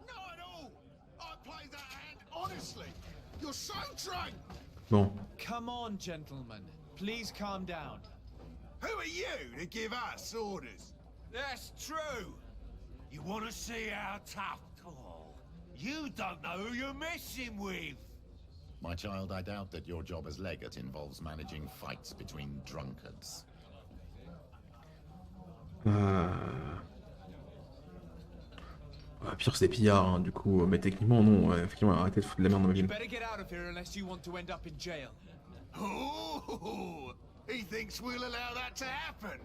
Not at all! I played that hand honestly! You're so drunk! Bon. Come on, gentlemen. Please calm down. Who are you to give us orders? That's true. You want to see how tough? Oh, you don't know who you're messing with. My child, I doubt that your job as legate involves managing fights between drunkards. Pire, c'est des pillards, hein, du coup. Mais techniquement, non. Effectivement, arrêtez de foutre de la merde dans ma You ville. better get out of here unless you want to end up in jail. Oh, he thinks we'll allow that to happen.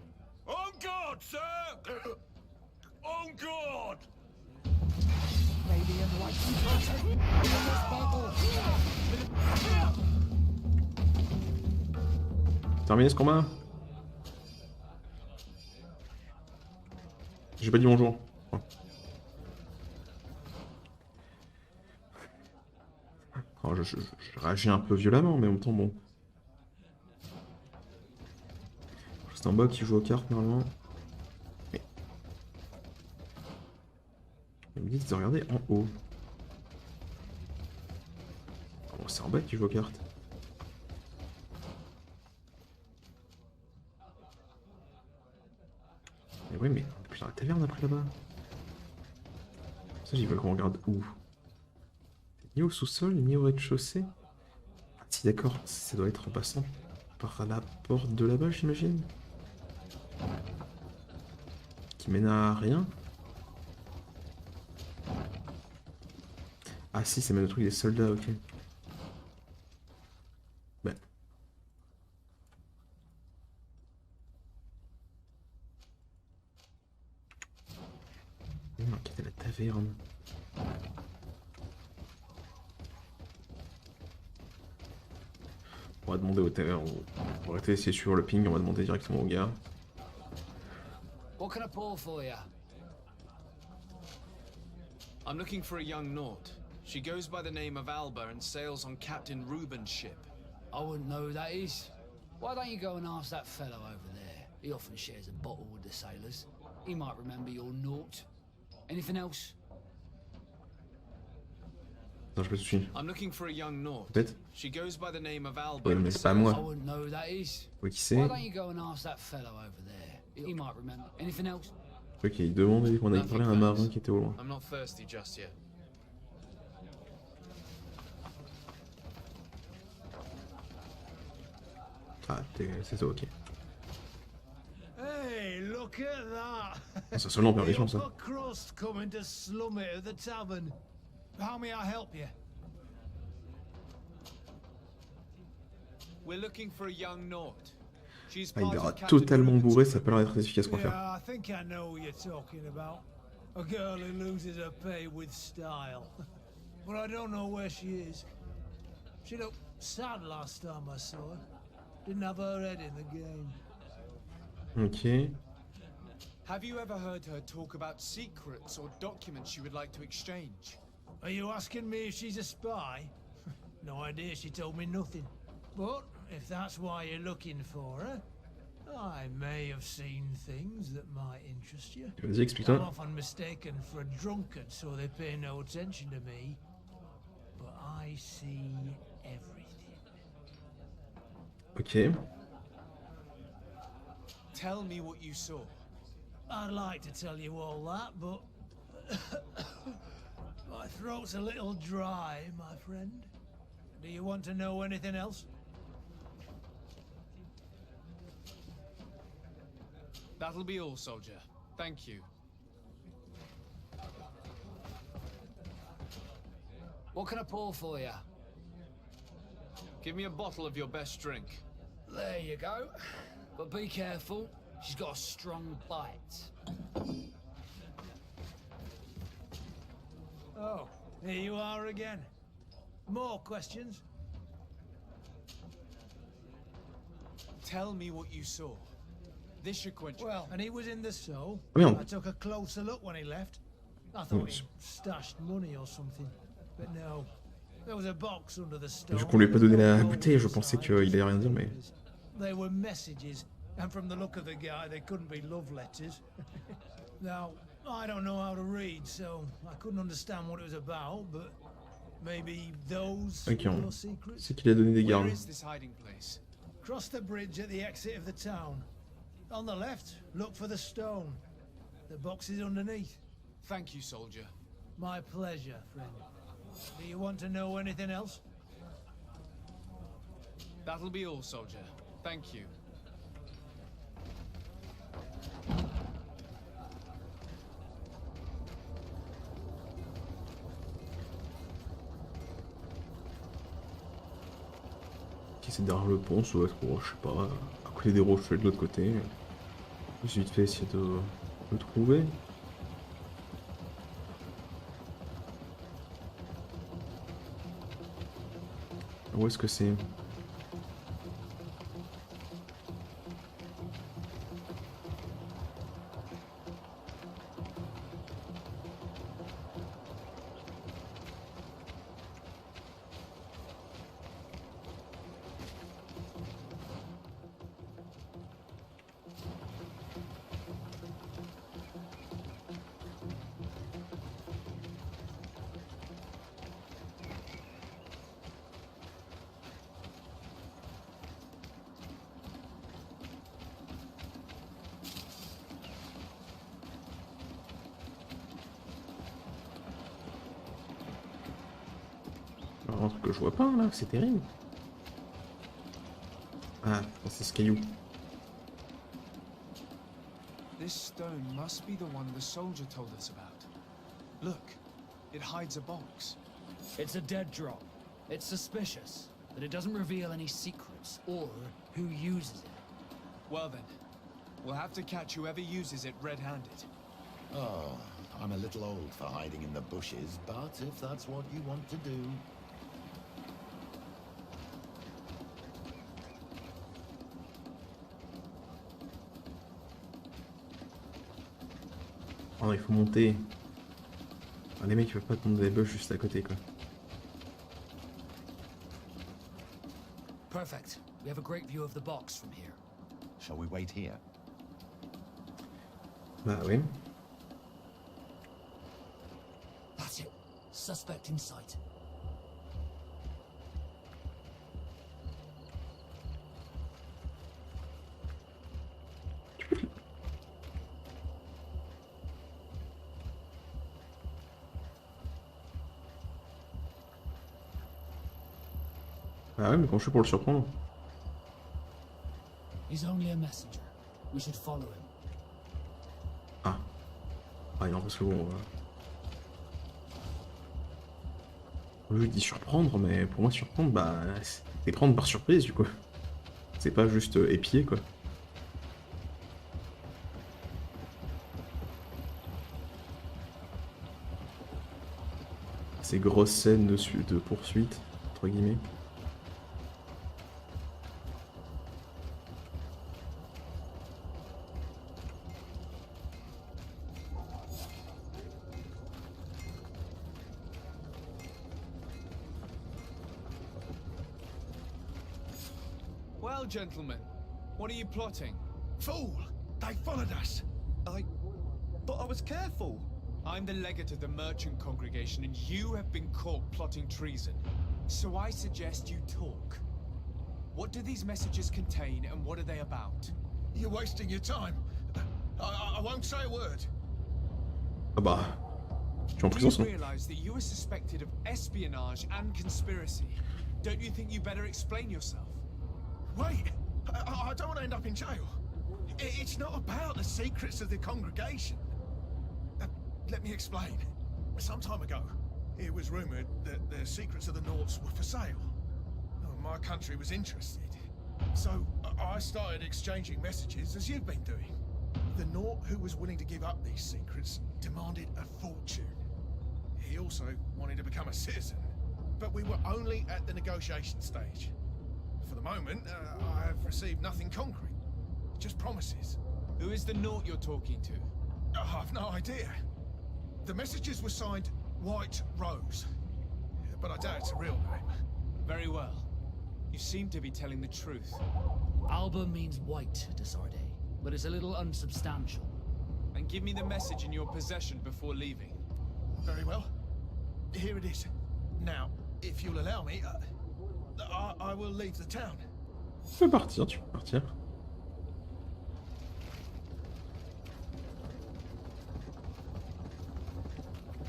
On guard, sir! On guard! Maybe unlikely person in this battle. Terminé ce combat. J'ai pas dit bonjour. Oh. Oh, je réagis un peu violemment, mais en même temps, bon. C'est un bug qui joue aux cartes, normalement. Mais... il me dit de regarder en haut. Oh, c'est un bug qui joue aux cartes. Mais oui, mais putain, la taverne après là-bas. Ça, j'y veux qu'on regarde où? Ni au sous-sol, ni au rez-de-chaussée. Ah, si, d'accord, ça doit être en passant par la porte de là-bas, j'imagine. Qui mène à rien. Ah si, ça mène au truc des soldats, ok. Ben. Quelle était la taverne? On va demander au taverne. On va rester sur le ping, on va demander directement au gars. What can I pour for you? I'm looking for a young Naut. She goes by the name of Alba and sails on Captain Reuben's ship. I wouldn't know who that is. Why don't you go and ask that fellow over there? He often shares a bottle with the sailors. He might remember your Naut. Anything else? Non, je peux tout suivre. I'm looking for a young Naut. Peut-être. She goes by the name of Alba. Ouais, mais c'est pas I moi. wouldn't know who that is. Oui, qui c'est? Why don't you go and ask that fellow over there? He might remember. Anything else? Ok, il demandait qu'on aille parler à un marin qui était au loin. I'm not thirsty just yet. Ah, c'est ça, ok. Hey, look at that! Ça sonne en permission, ça. The crust coming to slum it at the tavern. How may I help you? We're looking for a young Naut. She's Ah, il part verra of Captain totalement Reuben's bourré, ça crew. peut leur être efficace qu'on va faire. Yeah, I think I know what you're talking about. A girl who loses her pay with style. But I don't know where she is. She looked sad last time I saw her. Didn't have her head in the game. Ok. Have you ever heard her talk about secrets or documents she would like to exchange? Are you asking me if she's a spy? No idea, she told me nothing. But if that's why you're looking for her, I may have seen things that might interest you. Vas-y, I'm explique-toi. often mistaken for a drunkard, so they pay no attention to me. But I see everything. Ok. Tell me what you saw. I'd like to tell you all that, but my throat's a little dry, my friend. Do you want to know anything else? That'll be all, soldier. Thank you. What can I pour for you? Give me a bottle of your best drink. There you go. But be careful. She's got a strong bite. Oh, here you are again. More questions? Tell me what you saw. This should quench. Well, and he was in the soul. Ah merde. I took a closer look when he left. I thought he stashed money or something. But no. There was a box under the stone. Vu qu'on lui a pas donné la bouteille, je pensais qu'il allait rien dire, mais... They were messages, and from the look of the guy, they couldn't be love letters. Now, I don't know how to read, so I couldn't understand what it was about, but maybe those Ok, were on your secrets? sait qu'il a donné des Where gardes. is this hiding place? Cross the bridge at the exit of the town. On the left, look for the stone. The box is underneath. Thank you, soldier. My pleasure, friend. Do you want to know anything else? That'll be all, soldier. Thank you. Qui c'est derrière le pont, ça doit être, je sais pas, à côté des rochers de l'autre côté. J'ai vite fait essayer de le trouver. Où est-ce que c'est? Alors, un truc que je vois pas là, c'est terrible. Ah, c'est ce caillou. This stone must be the one the soldier told us about. Look, it hides a box. It's a dead drop. It's suspicious, but it doesn't reveal any secrets or who uses it. Well then, we'll have to catch whoever uses it red-handed. Oh, I'm a little old for hiding in the bushes, but if that's what you want to do... Oh, il faut monter. Ah, les mecs, ils peuvent pas tomber des bush juste à côté, quoi. Perfect. We have a great view of the box from here. Shall we wait here? Bah oui. That's it. Suspect in sight. Ah ouais, mais comment je fais pour le surprendre? He's only a messenger. We should follow him. Ah. Ah non, parce que bon... Je dis surprendre, mais pour moi surprendre, bah... c'est prendre par surprise, du coup. C'est pas juste épier, quoi. Ces grosses scènes de poursuite, entre guillemets. Well, gentlemen, what are you plotting? Fool! They followed us! But I was careful. I'm the legate of the merchant congregation, and you have been caught plotting treason. So I suggest you talk. What do these messages contain, and what are they about? You're wasting your time. I won't say a word. Ah bah... Je suis en prison, You sinon. realize that you are suspected of espionage and conspiracy. Don't you think you better explain yourself? Wait! I don't want to end up in jail. It's not about the secrets of the congregation. Let me explain. Some time ago, it was rumored that the secrets of the Norts were for sale. My country was interested. So, I started exchanging messages as you've been doing. The Naut who was willing to give up these secrets demanded a fortune. He also wanted to become a citizen. But we were only at the negotiation stage. For the moment, I have received nothing concrete. Just promises. Who is the Naut you're talking to? I've no idea. The messages were signed White Rose. But I doubt it's a real name. Very well. You seem to be telling the truth. Alba means white, Desarde, but it's a little unsubstantial. And give me the message in your possession before leaving. Very well. Here it is. Now, if you'll allow me, I will leave the town. Tu peux partir, tu peux partir.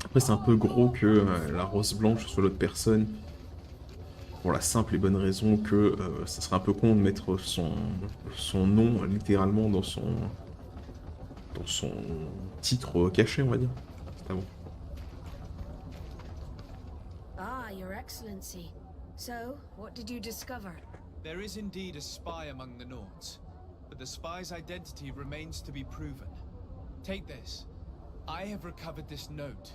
Après, c'est un peu gros que la rose blanche soit l'autre personne. Pour la simple et bonne raison que ça serait un peu con de mettre son nom littéralement dans son titre caché, on va dire. C'est bon. Ah, Your Excellency. So, what did you discover? There is indeed a spy among the Nauts, but the spy's identity remains to be proven. Take this. I have recovered this note,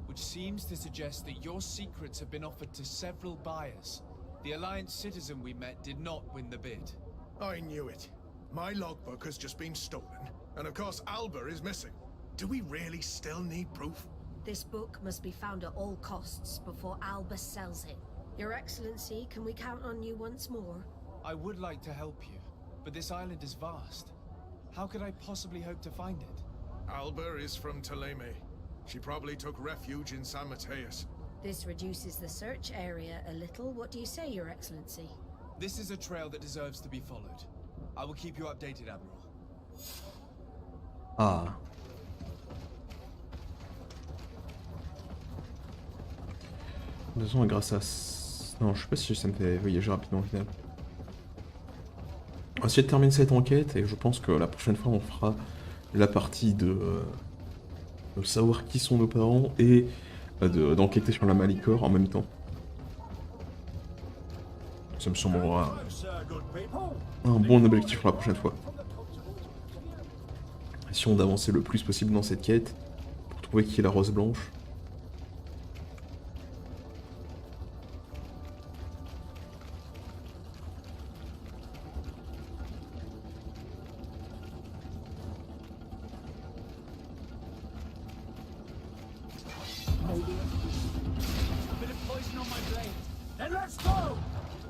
which seems to suggest that your secrets have been offered to several buyers. The Alliance citizen we met did not win the bid. I knew it. My logbook has just been stolen, and of course Alba is missing. Do we really still need proof? This book must be found at all costs before Alba sells it. Your Excellency, can we count on you once more? I would like to help you, but this island is vast. How could I possibly hope to find it? Alba is from Teleme. She probably took refuge in San Mateus. This reduces the search area a little. What do you say, Your Excellency? This is a trail that deserves to be followed. I will keep you updated, Admiral. Ah. De toute façon, grâce à... Non, je sais pas si ça me fait voyager rapidement au final. On va essayer de terminer cette enquête et je pense que la prochaine fois on fera la partie de savoir qui sont nos parents et d'enquêter sur la Malicor en même temps. Ça me semblera un bon objectif pour la prochaine fois. Essayons d'avancer le plus possible dans cette quête pour trouver qui est la rose blanche.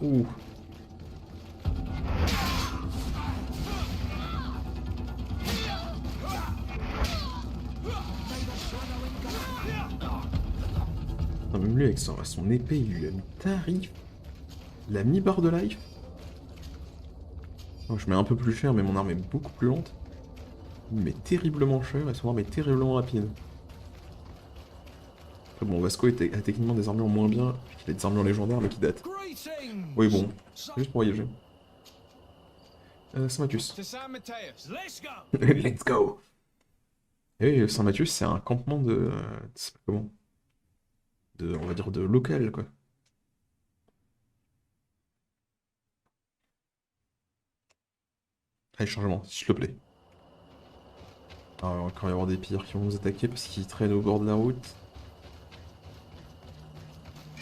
Ouh. Non, même lui avec son épée, il lui a mis tarif. Il a mis barre de life. Oh, je mets un peu plus cher, mais mon arme est beaucoup plus lente. Il met terriblement cher et son arme est terriblement rapide. Après, bon, Vasco a techniquement des armures moins bien, il a des armures légendaires mais qui datent. Oui, bon, juste pour voyager. Saint-Mathius. Let's go. Et Saint-Mathius, c'est un campement de... c'est pas comment, on va dire de local, quoi. Allez, changement, s'il te plaît. Alors, il va encore y avoir des pires qui vont nous attaquer parce qu'ils traînent au bord de la route.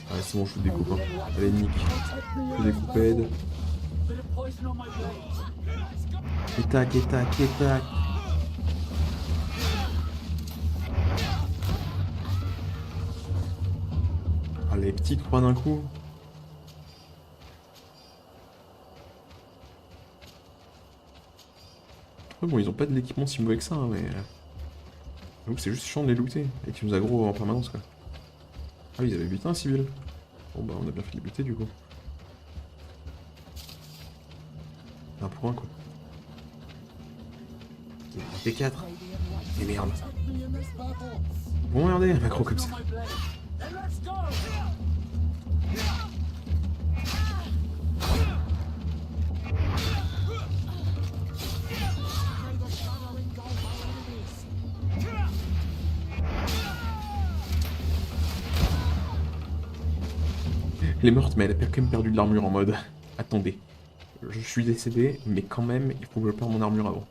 Allez, c'est bon, je vous découpe. Hein. Allez, Nick. Je découpe aide. Et tac, et tac, et tac. Allez, petits, 3 d'un coup. Après, bon, ils ont pas de l'équipement si mauvais que ça, hein, mais... j'avoue que c'est juste chiant de les looter et qu'ils nous aggro en permanence, quoi. Ah oui, ils avaient buté un civil. Bon bah on a bien fait de les buter du coup. Un point quoi. T4. Et merde. Bon regardez, un macro comme ça. Elle est morte, mais elle a quand même perdu de l'armure en mode... Attendez, je suis décédé, mais quand même, il faut que je perde mon armure avant.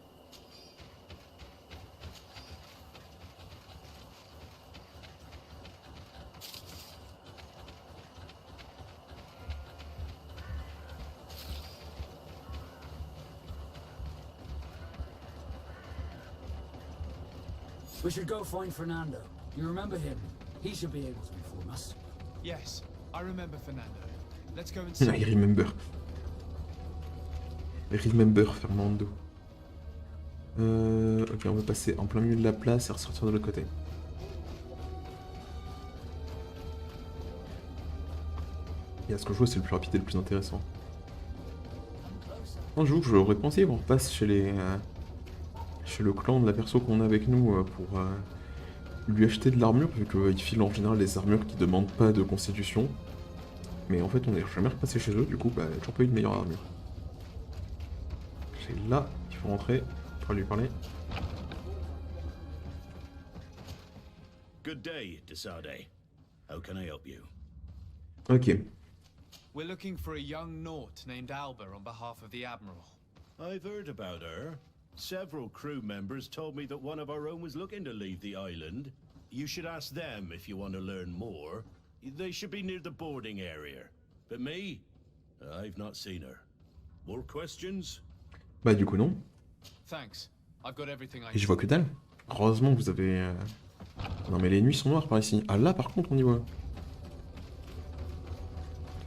We should go find Fernando. You remember him? He should be able to inform us. Yes, I remember Fernando. Let's go and I see. remember. Remember Fernando. Ok, on va passer en plein milieu de la place et ressortir de l'autre côté. Et à ce que je vois, c'est le plus rapide et le plus intéressant. Un jour, j'aurais pensé qu'on repasse chez le clan de la perso qu'on a avec nous pour lui acheter de l'armure, vu qu'il file en général des armures qui demandent pas de constitution. Mais en fait, on n'est jamais repassé chez eux, du coup, bah, toujours pas eu de meilleure armure. C'est là qu'il faut rentrer pour lui parler. Good day, Desade. How can I help you? Ok. We're looking for a young Naut named Alba on behalf of the Admiral. I've heard about her. Several crew members told me that one of our own was looking to leave the island. You should ask them if you want to learn more. They should be near the boarding area. But me? I've not seen her. More questions? Bah du coup non. Thanks. I've got everything I Et je vois que dalle. Heureusement que vous avez... Non mais les nuits sont noires par ici. Ah là par contre on y voit.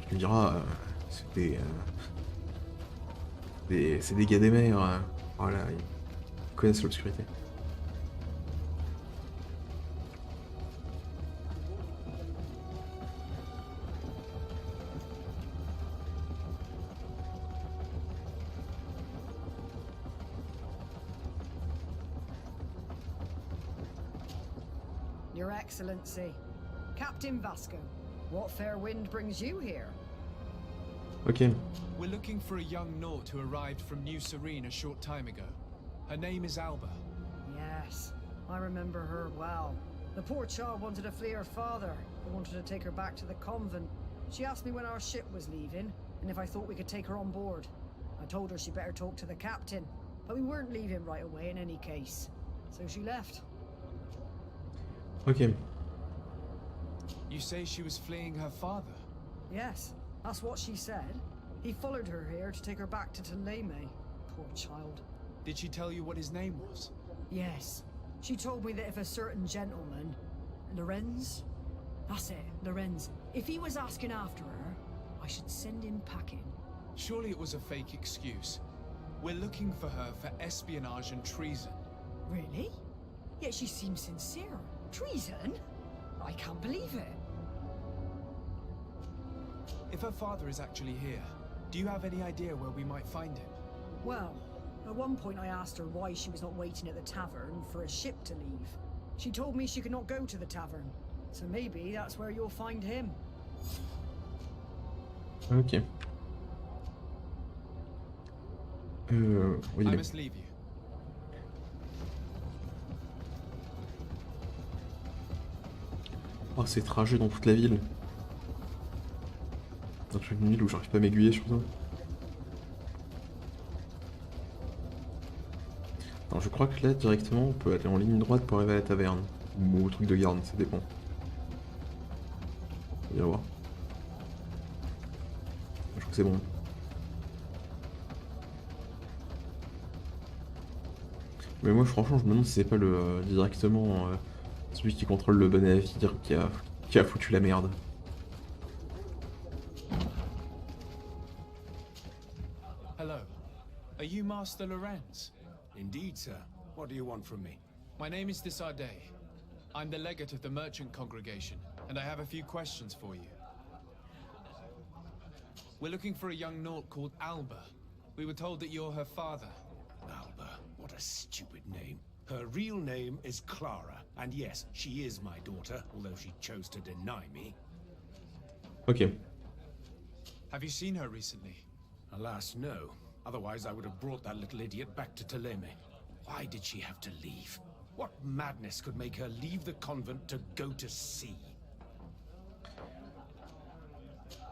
Tu me diras, c'est des gars des mers. Voilà, ils connaissent l'obscurité. Your Excellency, Captain Vasco, what fair wind brings you here? Ok. We're looking for a young Naut who arrived from New Serene a short time ago. Her name is Alba. Yes, I remember her well. The poor child wanted to flee her father. I wanted to take her back to the convent. She asked me when our ship was leaving, and if I thought we could take her on board. I told her she better talk to the captain, but we weren't leaving right away in any case. So she left. Ok. You say she was fleeing her father? Yes, that's what she said. He followed her here to take her back to Tuleme. Poor child. Did she tell you what his name was? Yes. She told me that if a certain gentleman... Lorenz? That's it, Lorenz. If he was asking after her, I should send him packing. Surely it was a fake excuse. We're looking for her for espionage and treason. Really? Yet she seems sincere. Treason? I can't believe it. If her father is actually here, do you have any idea where we might find him? Well, at one point I asked her why she was not waiting at the tavern for a ship to leave. She told me she could not go to the tavern, so maybe that's where you'll find him. Ok. Oui, I must leave you. Oh, ces trajets dans toute la ville. Dans toute une ville où j'arrive pas à m'aiguiller sur ça. Alors je crois que là directement on peut aller en ligne droite pour arriver à la taverne. Ou au truc de garde, ça dépend. On va bien voir. Je crois que c'est bon. Mais moi franchement je me demande si c'est pas le directement celui qui contrôle le bon navire qui a foutu la merde. Hello. Are you Master Lorenz? Indeed, sir. What do you want from me? My name is Desade. I'm the legate of the merchant congregation, and I have a few questions for you. We're looking for a young Naut called Alba. We were told that you're her father. Alba. What a stupid name. Her real name is Clara, and yes, she is my daughter, although she chose to deny me. Ok. Have you seen her recently? Alas, no. Otherwise, I would have brought that little idiot back to Tuleme. Why did she have to leave? What madness could make her leave the convent to go to sea?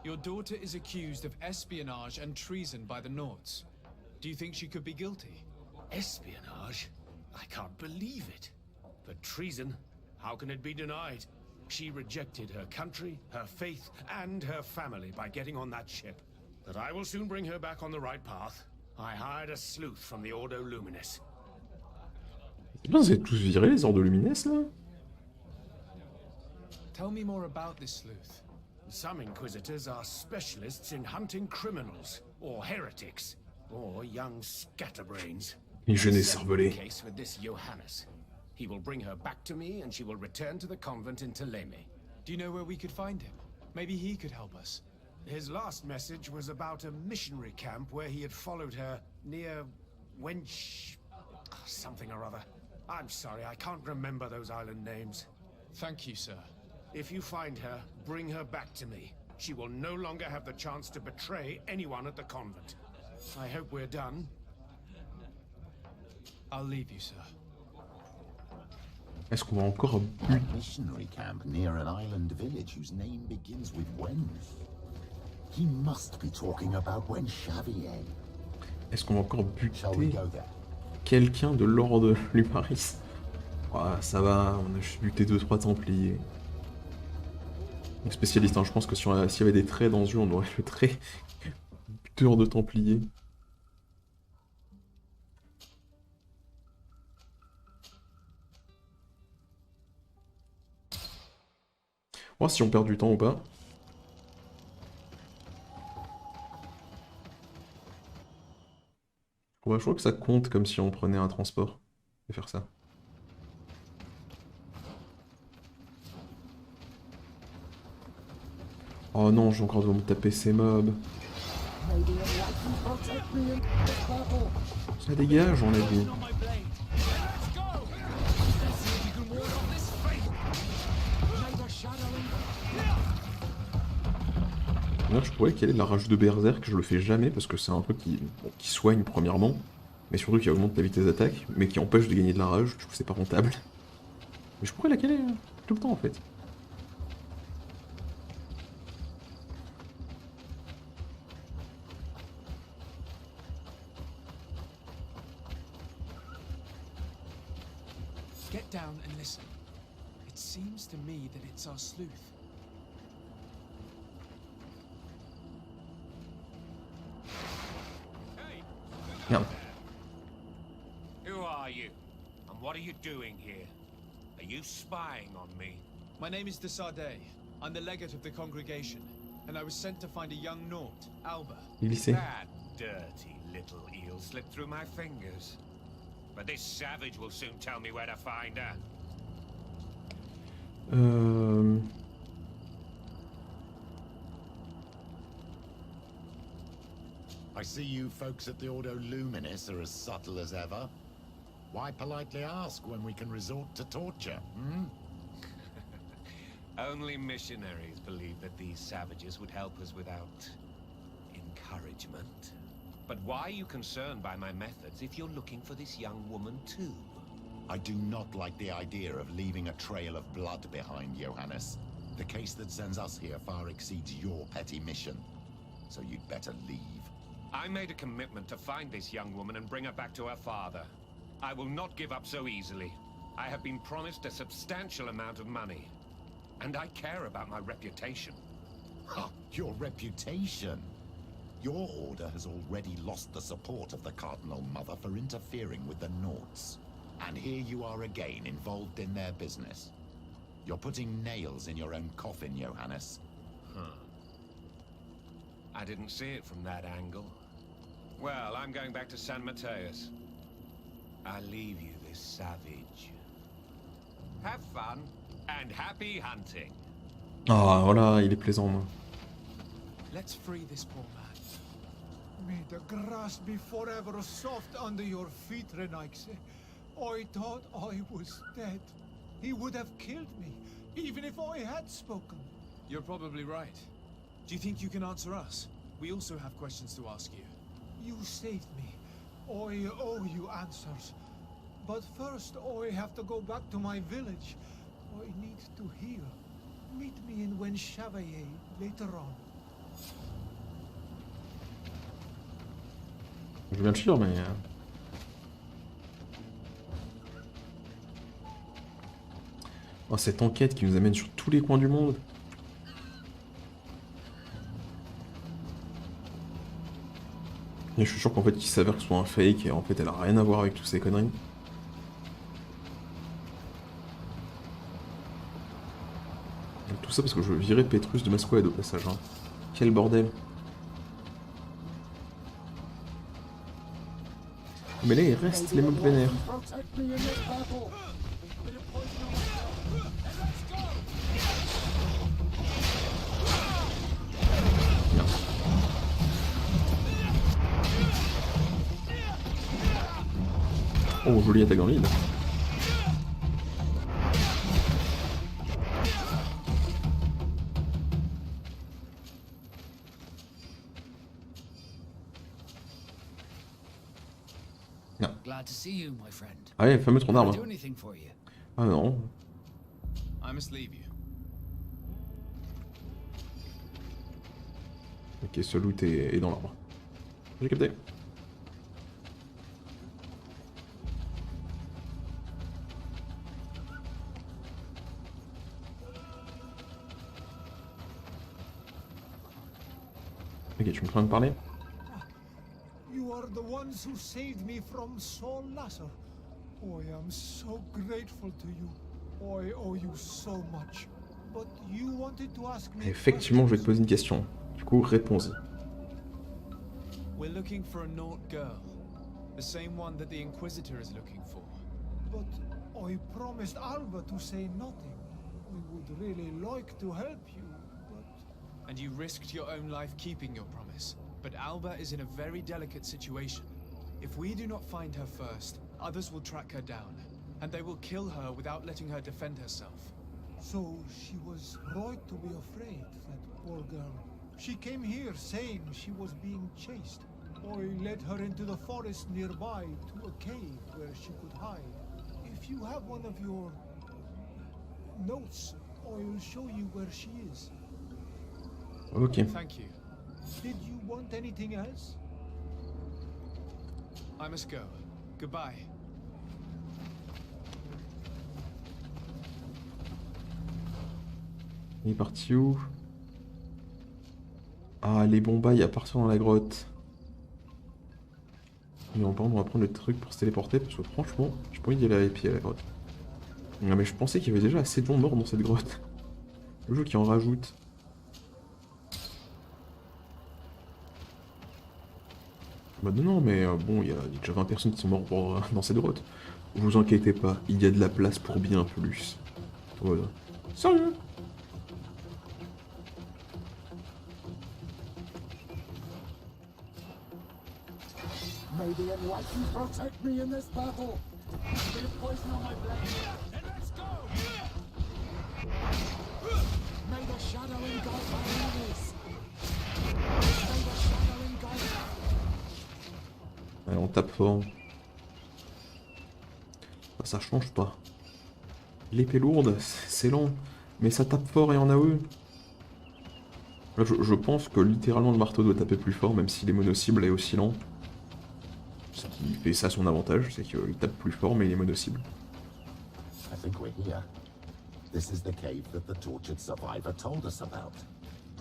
Your daughter is accused of espionage and treason by the Nords. Do you think she could be guilty? Espionage? I can't believe it. But treason? How can it be denied? She rejected her country, her faith, and her family by getting on that ship. But I will soon bring her back on the right path. I hired a sleuth from the Ordo Luminis. Putain, vous êtes tous virés, les Ordo Lumines, là? Tell me more about this sleuth. Some Inquisitors are specialists in hunting criminals, or heretics, or young scatterbrains. Les jeunes cervelés. Case with this Johannes. He will bring her back to me, and she will return to the convent in Teleme. Do you know where we could find him? Maybe he could help us. His last message was about a missionary camp where he had followed her near Wench... something or other. I'm sorry, I can't remember those island names. Thank you, sir. If you find her, bring her back to me. She will no longer have the chance to betray anyone at the convent. I hope we're done. I'll leave you, sir. Est-ce qu'on va encore buter? Missionary camp near an island village whose name begins with Wen. He must be talking about Wen Xavier. Est-ce qu'on va encore Shall we buter go there? quelqu'un de l'ordre Lumaris? Ah, ça va, on a juste buté 2-3 Templiers. Donc spécialiste, hein, je pense que s'il y avait des traits dans ce jeu, on aurait le trait buteur de Templiers. On va voir si on perd du temps ou pas. Ouais, je crois que ça compte comme si on prenait un transport. Je vais faire ça. Oh non, j'ai encore devoir me taper ces mobs. Ça dégage, on l'a dit. D'ailleurs, je pourrais caler de la rage de berserk, je le fais jamais parce que c'est un truc qui soigne premièrement, mais surtout qui augmente la vitesse d'attaque, mais qui empêche de gagner de la rage, du coup c'est pas rentable. Mais je pourrais la caler tout le temps en fait. Get down and listen. It seems to me that it's our sleuth. Merde. Who are you? And what are you doing here? Are you spying on me? My name is de Sardet. I'm the legate of the congregation, and I was sent to find a young Naut, Alba. That dirty little eel slipped through my fingers. But this savage will soon tell me where to find her. I see you folks at the Ordo Luminis are as subtle as ever. Why politely ask when we can resort to torture, hmm? Only missionaries believe that these savages would help us without encouragement. But why are you concerned by my methods if you're looking for this young woman too? I do not like the idea of leaving a trail of blood behind, Johannes. The case that sends us here far exceeds your petty mission. So you'd better leave. I made a commitment to find this young woman and bring her back to her father. I will not give up so easily. I have been promised a substantial amount of money. And I care about my reputation. Huh, your reputation? Your order has already lost the support of the Cardinal Mother for interfering with the Nords. And here you are again, involved in their business. You're putting nails in your own coffin, Johannes. Huh. I didn't see it from that angle. Well, I'm going back to San Mateus. I leave you this savage. Have fun, and happy hunting. Ah, voilà, il est plaisant, moi. Let's free this poor man. May the grass be forever soft under your feet, Renaix. I thought I was dead. He would have killed me, even if I had spoken. You're probably right. Do you think you can answer us? We also have questions to ask you. You saved me. I owe you answers. But first, I have to go back to my village. I need to heal. Meet me in Wen Chevalier later on. Je viens de chier, mais... Oh, cette enquête qui nous amène sur tous les coins du monde. Et je suis sûr qu'en fait, il s'avère que ce soit un fake et en fait, elle a rien à voir avec toutes ces conneries. Et tout ça parce que je veux virer Petrus de ma squad au passage. Hein. Quel bordel. Mais là, il reste les mobs vénères. Oh, jolie attaque en lead. Non. Glad to see you, my friend. Ah ouais, fameux tronc d'arbre. Can I do anything for you? Ah non. I must leave you. Ok, ce loot est dans l'arbre. J'ai capté. Ok, tu me prends de parler? You are the ones who saved me from Saul Lasser. Oh, I am so grateful to you. Oh, I owe you so much. But you wanted to ask me. Effectivement, je vais te poser une question. Du coup, réponds-y. We're looking for a Naut girl. The same one that the Inquisitor is looking for. But I promised Alba to say nothing. We would really like to help you, but... And you risked your own life keeping your promise. But Alba is in a very delicate situation. If we do not find her first, others will track her down. And they will kill her without letting her defend herself. So she was right to be afraid, that poor girl. She came here saying she was being chased. I led her into the forest nearby to a cave where she could hide. If you have one of your notes, I'll show you where she is. Ok. Thank you. Did you want anything else? I must go. Goodbye. Il est parti où? Ah, les bons bails à partir dans la grotte. Mais en parlant, on va prendre le truc pour se téléporter parce que franchement, j'ai pas envie d'y aller à pied à la grotte. Non, mais je pensais qu'il y avait déjà assez de gens morts dans cette grotte. Le jeu qui en rajoute. Bah non, mais bon, il y a déjà 20 personnes qui sont mortes dans cette grotte. Vous inquiétez pas, il y a de la place pour bien plus. Voilà. Sérieux? May the enlightened protect me in this battle. A bit of poison on my blade. Then let's go! May the shadow engulf our enemies. May the shadow engulf. Allez, on tape fort. Bah, ça change pas. L'épée lourde, c'est lent, mais ça tape fort et en AOE. Là, je pense que littéralement le marteau doit taper plus fort, même si les mono-cibles est aussi lent. Ce qui fait ça son avantage, c'est qu'il tape plus fort, mais il est mono-cible. I think we're here. This is the cave that the tortured survivor told us about.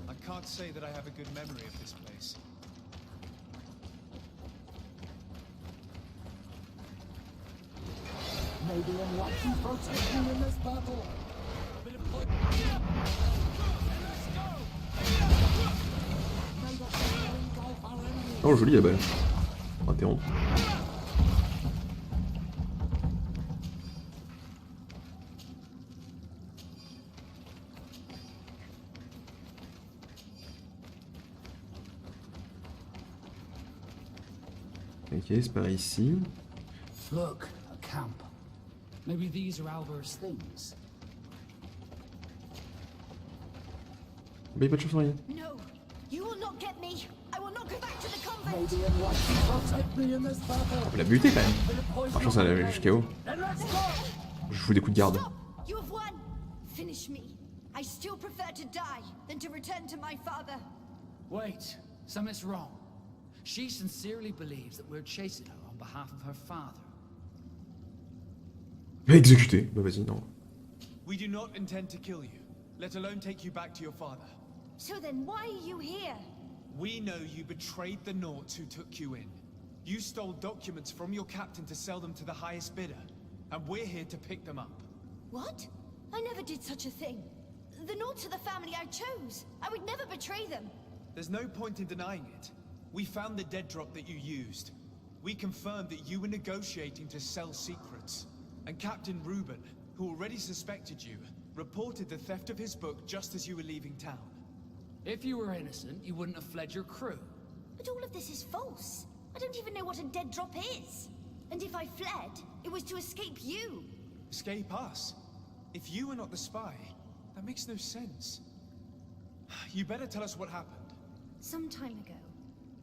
I can't say that I have a good memory of this place. May the enlightened protect me in this battle. A bit of poison. Let's go! May the shadow engulf our enemies. Oh, joli la balle. Interrompre. Ok, c'est par ici. Look, a camp. Maybe these are Albert's things. Bah, y'a pas de chauve-souris. No, you will not get me. I will not go back to the May convent. the enlightened protect me in this battle. On peut la buter quand même. Franchement, ça l'a jusqu'à haut. Then let's go! Je fous des coups de garde. Stop! You have won. Finish me. I still prefer to die than to return to my father. Wait, something's wrong. She sincerely believes that we're chasing her on behalf of her father. Exécuté. Bah vas-y, non. We do not intend to kill you, let alone take you back to your father. So then why are you here? We know you betrayed the Naughts who took you in. You stole documents from your captain to sell them to the highest bidder, and we're here to pick them up. What? I never did such a thing. The Naughts are the family I chose. I would never betray them. There's no point in denying it. We found the dead drop that you used. We confirmed that you were negotiating to sell secrets. And Captain Reuben, who already suspected you, reported the theft of his book just as you were leaving town. If you were innocent, you wouldn't have fled your crew. But all of this is false. I don't even know what a dead drop is. And if I fled, it was to escape you. Escape us? If you were not the spy, that makes no sense. You better tell us what happened. Some time ago,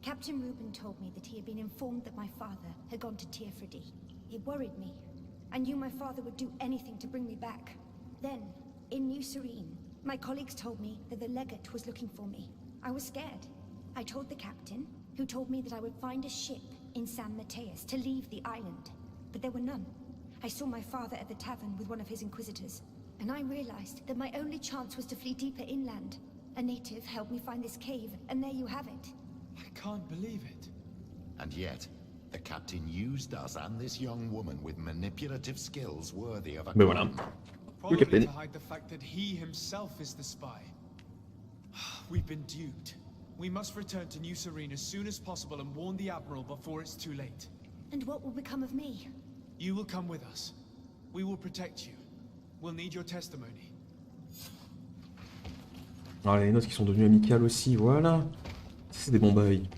Captain Reuben told me that he had been informed that my father had gone to Teerfredi. It worried me. I knew my father would do anything to bring me back. Then, in New Serene, my colleagues told me that the legate was looking for me. I was scared. I told the captain, who told me that I would find a ship in San Mateus to leave the island. But there were none. I saw my father at the tavern with one of his inquisitors, and I realized that my only chance was to flee deeper inland. A native helped me find this cave, and there you have it. I can't believe it. And yet, the captain used us and this young woman with manipulative skills worthy of a Mais voilà. Le Probably capitaine. to hide the fact that he himself is the spy. We've been duped. We must return to New Serene as soon as possible and warn the Admiral before it's too late. And what will become of me? You will come with us. We will protect you. We'll need your testimony. Ah, les notes qui sont devenues amicales aussi, voilà. C'est des bons bails.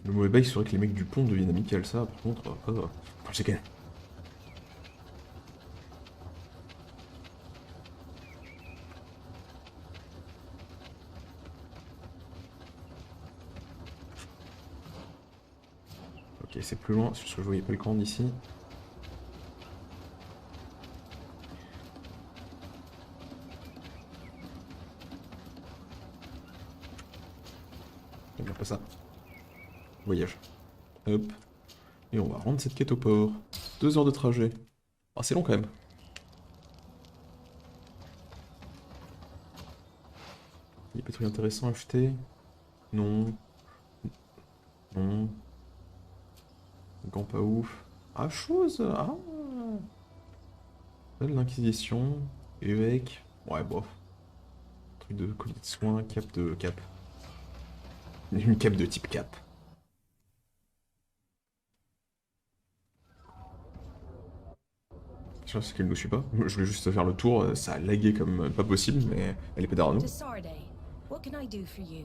Le mauvais bail serait que les mecs du pont deviennent amicales, ça, par contre, je sais qu'elle. Ok, c'est plus loin, parce que je voyais pas le camp d'ici. On pas ça. Voyage. Hop. Et on va rendre cette quête au port. 2 heures de trajet. Ah, c'est long quand même. Il y a pas de trucs intéressants à acheter. Non. Non. Gants pas ouf. Ah, chose. Ah. L'Inquisition. Évêque. Ouais, bof. Truc de collier de soins. Cap de cap. Une cape de type cap. Je sais qu'elle ne suit pas. Je voulais juste faire le tour, ça a lagué comme pas possible, mais elle est pas derrière nous. What can I do for you?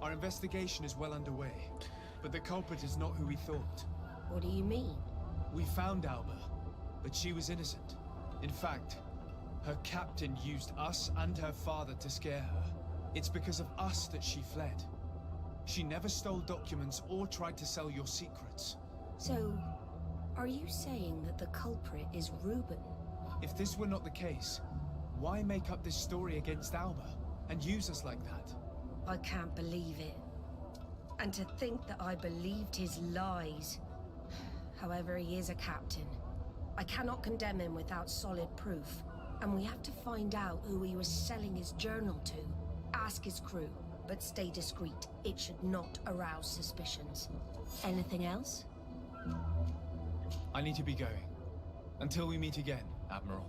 Our investigation is well underway, but the culprit is not who we thought. What do you mean? We found Alba, but she was innocent. In fact, her captain used us and her father to scare her. It's because of us that she fled. She never stole documents or tried to sell your secrets. So, are you saying that the culprit is Reuben? If this were not the case, why make up this story against Alba and use us like that? I can't believe it. And to think that I believed his lies. However, he is a captain. I cannot condemn him without solid proof. And we have to find out who he was selling his journal to. Ask his crew, but stay discreet. It should not arouse suspicions. Anything else? I need to be going. Until we meet again, Admiral.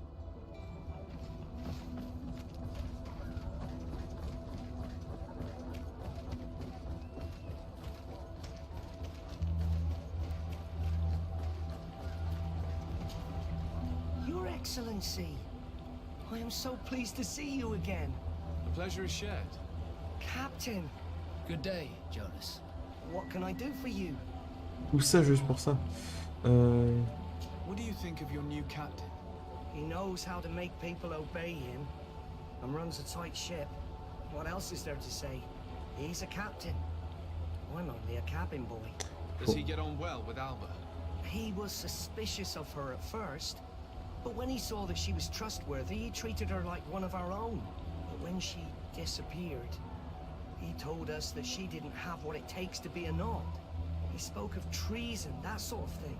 Your Excellency, I am so pleased to see you again. The pleasure is shared. Captain. Good day, Jonas. What can I do for you? Tout ça juste pour ça. What do you think of your new captain? He knows how to make people obey him and runs a tight ship. What else is there to say? He's a captain. I'm only a cabin boy. Does he get on well with Alba? He was suspicious of her at first, but when he saw that she was trustworthy, he treated her like one of our own. But when she disappeared, he told us that she didn't have what it takes to be a Nod. He spoke of treason, that sort of thing.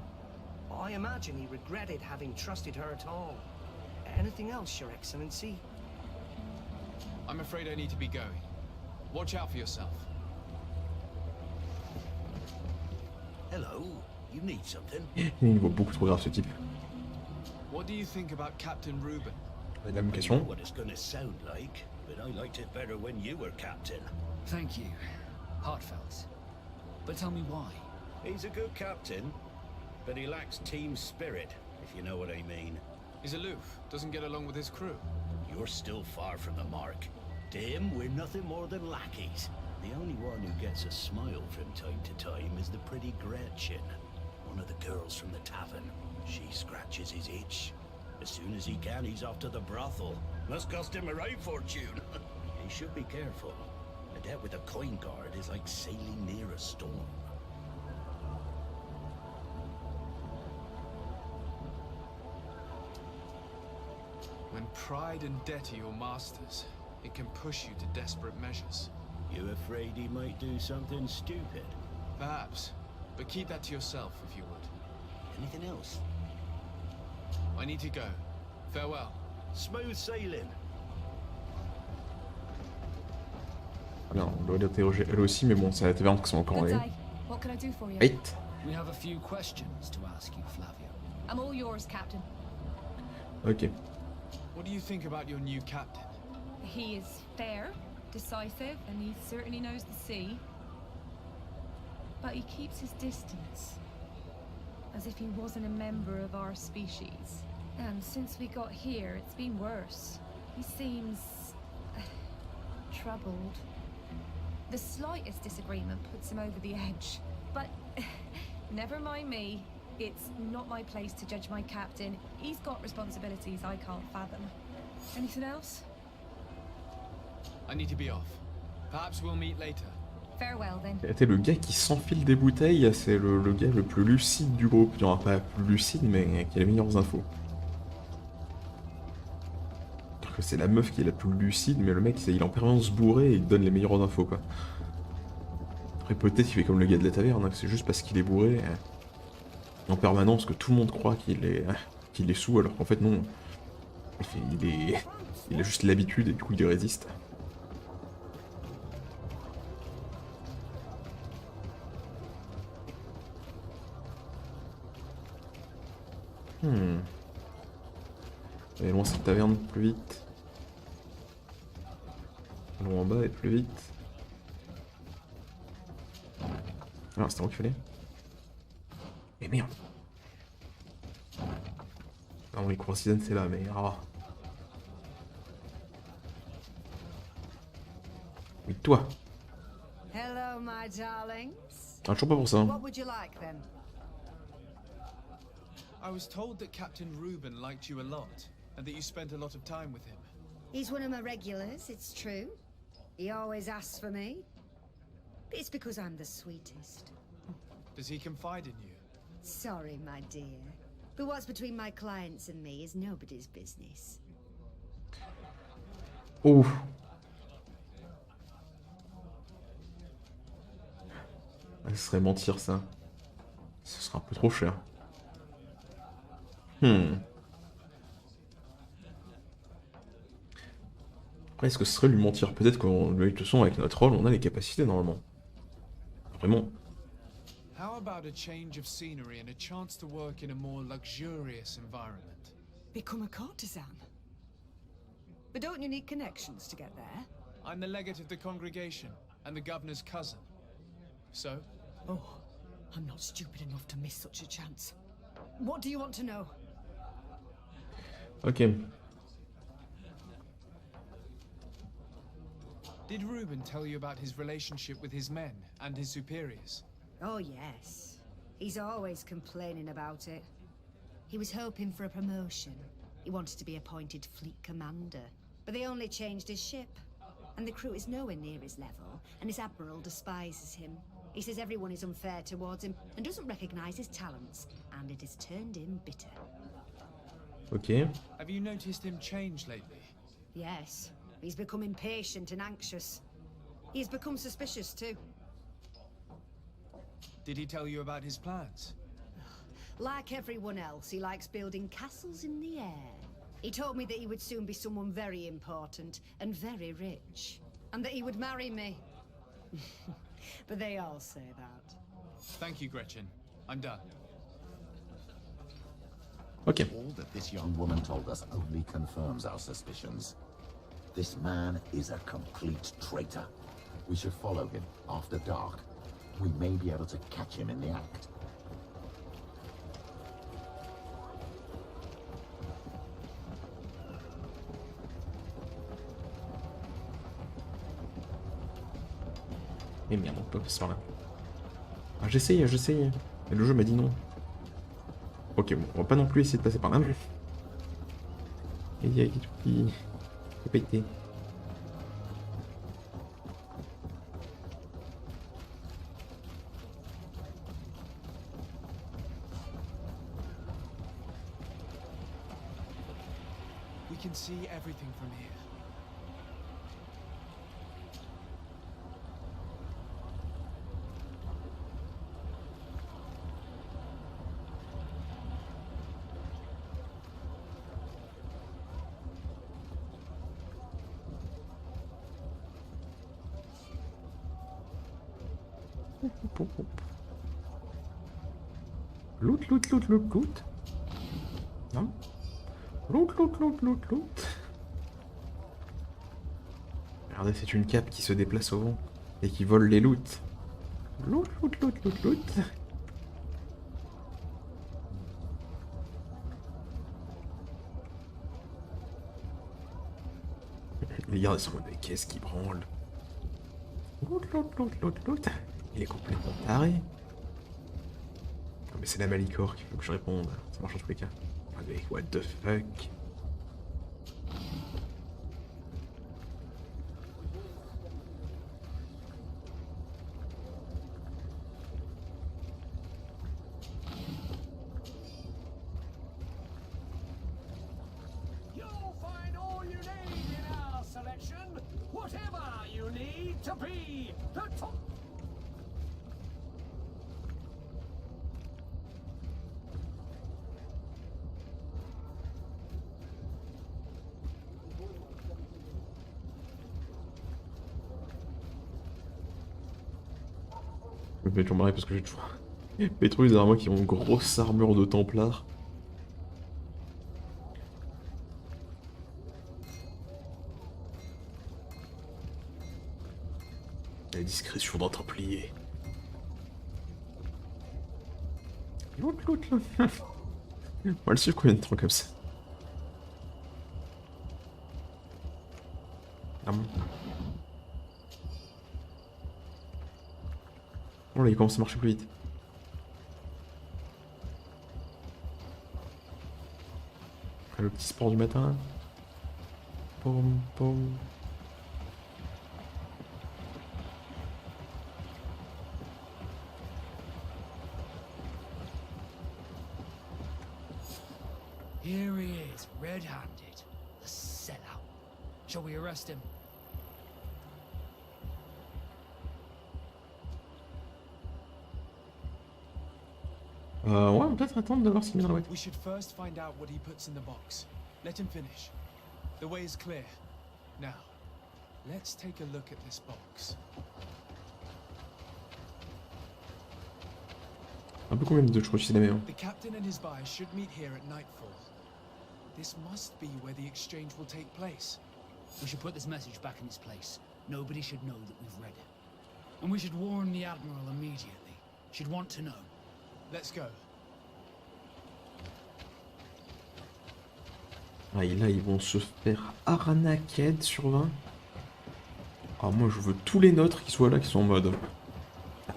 I imagine he regretted having trusted her at all. Anything else, Your Excellency? I'm afraid I need to be going. Watch out for yourself. Hello, you need something? Il vaut beaucoup trop grave ce type. What do you think about Captain Reuben? La même I know question. what it's gonna sound like, but I liked it better when you were captain. Thank you. Heartfelt. But tell me why. He's a good captain, but he lacks team spirit, if you know what I mean. He's aloof, doesn't get along with his crew. You're still far from the mark. To him, we're nothing more than lackeys. The only one who gets a smile from time to time is the pretty Gretchen, one of the girls from the tavern. She scratches his itch. As soon as he can, he's off to the brothel. Must cost him a right fortune. He should be careful. A debt with a coin guard is like sailing near a storm. When pride and debt are your masters, it can push you to desperate measures. You afraid he might do something stupid? Perhaps, but keep that to yourself if you would. Anything else? I need to go. Farewell. Smooth sailing. Bien, on doit l'interroger elle aussi, mais bon, c'est à la taverne qu'ils sont encore allés. What can I do for you? Wait. We have a few questions to ask you, Flavio. I'm all yours, Captain. Ok. What do you think about your new captain? He is fair, decisive, and he certainly knows the sea. But he keeps his distance, as if he wasn't a member of our species. And since we got here, it's been worse. He seems troubled. The slightest disagreement puts him over the edge. But never mind me. It's not my place to judge my captain. He's got responsibilities I can't fathom. Anything else? I need to be off. Perhaps we'll meet later. Farewell, then. C'était le gars qui s'enfile des bouteilles, c'est le gars le plus lucide du groupe. Il n'y aura pas plus lucide, mais qui a les meilleures infos. Alors que c'est la meuf qui est la plus lucide, mais le mec il est en permanence bourré et il donne les meilleures infos, quoi. Après, peut-être qu'il fait comme le gars de la taverne, hein, que c'est juste parce qu'il est bourré en permanence que tout le monde croit qu'il est sous, alors qu'en fait, non. Il a juste l'habitude et du coup il résiste. Allez, loin cette taverne, plus vite. Allons en bas et plus vite. Ah, c'était moi qu'il fallait. Et merde. Non, les courtisans c'est là, mais ah. Oui, toi. Hello, my darlings. Ah, toujours pas pour ça. What would you like then? I was told that Captain Reuben liked you a lot, and that you spent a lot of time with him. He's one of my regulars, it's true. He always asks for me. But it's because I'm the sweetest. Does he confide in you? Sorry, my dear. But what's between my clients and me is nobody's business. Oh. Ce serait mentir, ça. Ce sera un peu trop cher. Après, est-ce que ce serait lui mentir? Peut-être qu'on de toute façon, avec notre rôle, on a les capacités normalement. Vraiment. How about a change of scenery and a chance to work in a more luxurious environment? Become a courtesan? But don't you need connections to get there? I'm the legate of the congregation and the governor's cousin. So? Oh, I'm not stupid enough to miss such a chance. What do you want to know? Ok. Did Reuben tell you about his relationship with his men and his superiors? Oh, yes. He's always complaining about it. He was hoping for a promotion. He wanted to be appointed fleet commander. But they only changed his ship. And the crew is nowhere near his level, and his admiral despises him. He says everyone is unfair towards him and doesn't recognize his talents, and it has turned him bitter. Ok. Have you noticed him change lately? Yes, he's become impatient and anxious. He's become suspicious too. Did he tell you about his plans? Like everyone else, he likes building castles in the air. He told me that he would soon be someone very important and very rich, and that he would marry me. But they all say that. Thank you, Gretchen. I'm done. Ok. All that this young woman told us only confirms our suspicions. This man is a complete traitor. We should follow him after dark. We may be able to catch him in the act. Mais merde, on peut passer par là. Ah, j'essaye. Mais le jeu m'a dit non. Ok, bon, on va pas non plus essayer de passer par là. Il y a tout qui est pété. We can see everything from here. Loot. Non. Loot. Regardez, c'est une cape qui se déplace au vent et qui vole les loots. Loot. Les gars sont en mode, mais qu'est-ce qui branle? Loot. Il est complètement taré. Non mais c'est la Malicor qu'il faut que je réponde. Ça marche en tous les cas. Ah mais what the fuck? You'll find all you need in our selection. Whatever you need to be the top. Je vais toujours marrer parce que j'ai toujours pétrus derrière moi qui ont une grosse armure de templard. La discrétion d'un templier. Loot. On va le suivre combien de temps comme ça? Ah bon. Oh là, il commence à marcher plus vite. Après le petit sport du matin. Pom. Here he is, red-handed. A sellout. Shall we arrest him? Ouais, on va peut-être attendre de voir s'il met dans la boîte. We should first find out what he puts in the box. Let him finish. The way is clear. Now, let's take a look at this box. Un peu combien de choses, c'est la même. The captain and his buyer should meet here at nightfall. This must be where the exchange will take place. We should put this message back in its place. Nobody should know that we've read it. And we should warn the Admiral immediately. She'd want to know. Let's go. Ah, et là, ils vont se faire arnaquer sur 20. Ah, moi, je veux tous les nôtres qui soient là, qui sont en mode.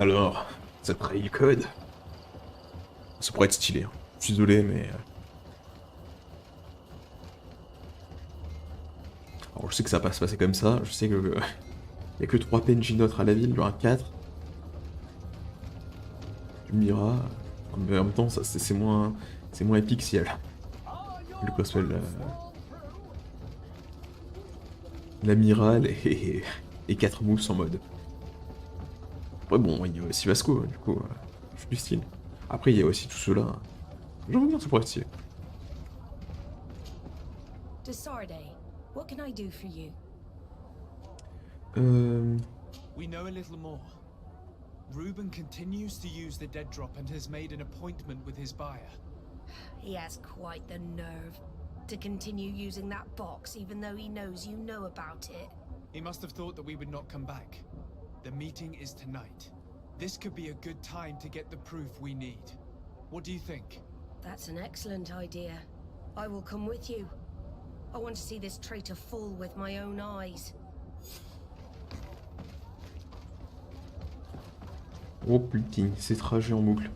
Alors, ça trahit le code. Ça pourrait être stylé. Hein. Je suis désolé, mais. Alors, je sais que ça va pas se passer comme ça. Je sais que. Il n'y a que 3 PNJ neutres à la ville, il y aura 4. Mira, mais en même temps, c'est moins épique si elle. Le cosplay, l'amiral et 4 moves en mode. Après bon, il y a aussi Vasco, du coup, je suis du style. Après il y a aussi tout cela. J'avoue bien, ça pourrait être stylé. Desarde, what can I do for you? We know a little more. Reuben continues to use the dead drop and has made an appointment with his buyer. He has quite the nerve to continue using that box even though he knows you know about it. He must have thought that we would not come back. The meeting is tonight. This could be a good time to get the proof we need. What do you think? That's an excellent idea. I will come with you. I want to see this traitor fall with my own eyes. Oh putain, ces trajets en boucle.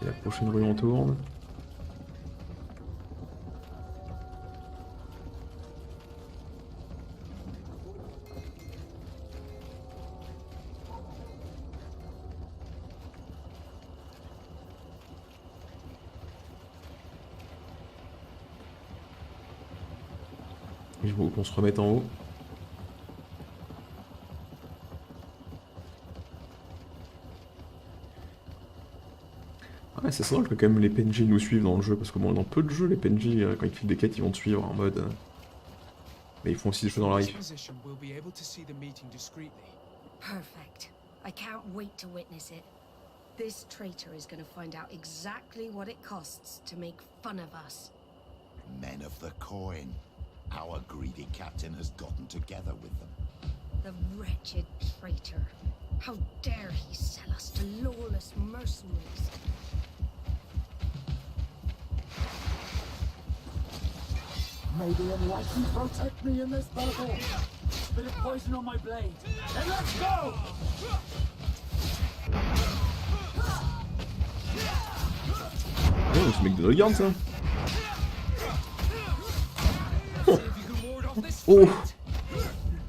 Et la prochaine rue on tourne. Il faut qu'on se remette en haut. Ouais, c'est drôle que quand même les PNJ nous suivent dans le jeu, parce que bon, dans peu de jeux, les PNJ, quand ils filent des quêtes, ils vont te suivre en mode... Mais ils font aussi des choses dans la life. Perfect. I can't wait to witness it. This traitor is going to find out exactly what it costs to make fun of us. Men of the coin. Our greedy captain has gotten together with them. The wretched traitor. How dare he sell us to lawless mercenaries? May the enlightened protect me in this battle. Bit of poison on my blade. And let's go! Oh, ce mec de regarde ça. Oh,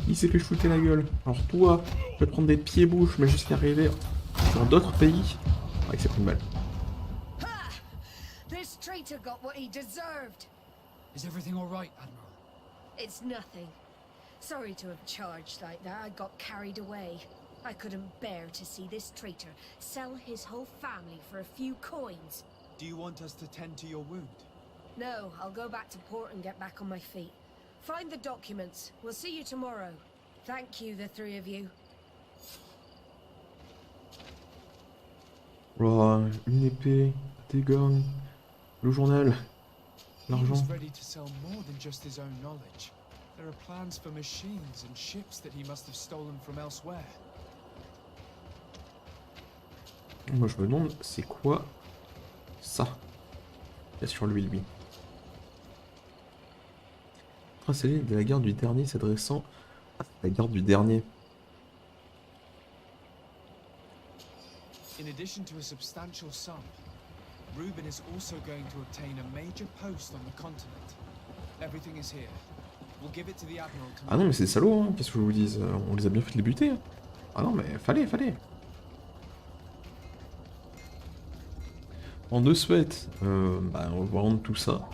il s'est fait shooter la gueule. Alors toi, tu vas te prendre des pieds-bouches, mais jusqu'à arriver dans d'autres pays. Ah, il s'est pris une balle. This traitor got what he deserved. Is everything all right, Admiral? It's nothing. Sorry to have charged like that. I got carried away. I couldn't bear to see this traitor sell his whole family for a few coins. Do you want us to tend to your wound? No, I'll go back to port and get back on my feet. Find the documents. We'll see you tomorrow. Thank you, the three of you. Oh, une épée, des gants, le journal, l'argent. He was ready to sell more than just his own knowledge. There are plans for machines and ships that he must have stolen from elsewhere. Moi je me demande, c'est quoi ça? Il y a sur lui. Tracé de la garde du dernier s'adressant à la garde du dernier. In addition to a substantial sum, Reuben is also going to obtain a major post on the continent. Everything is here. We'll give it to the Admiral tomorrow. Ah non mais c'est des salauds, hein, qu'est-ce que je vous dise? On les a bien fait de les buter. Hein. Ah non mais fallait. En de suite, on va rendre tout ça.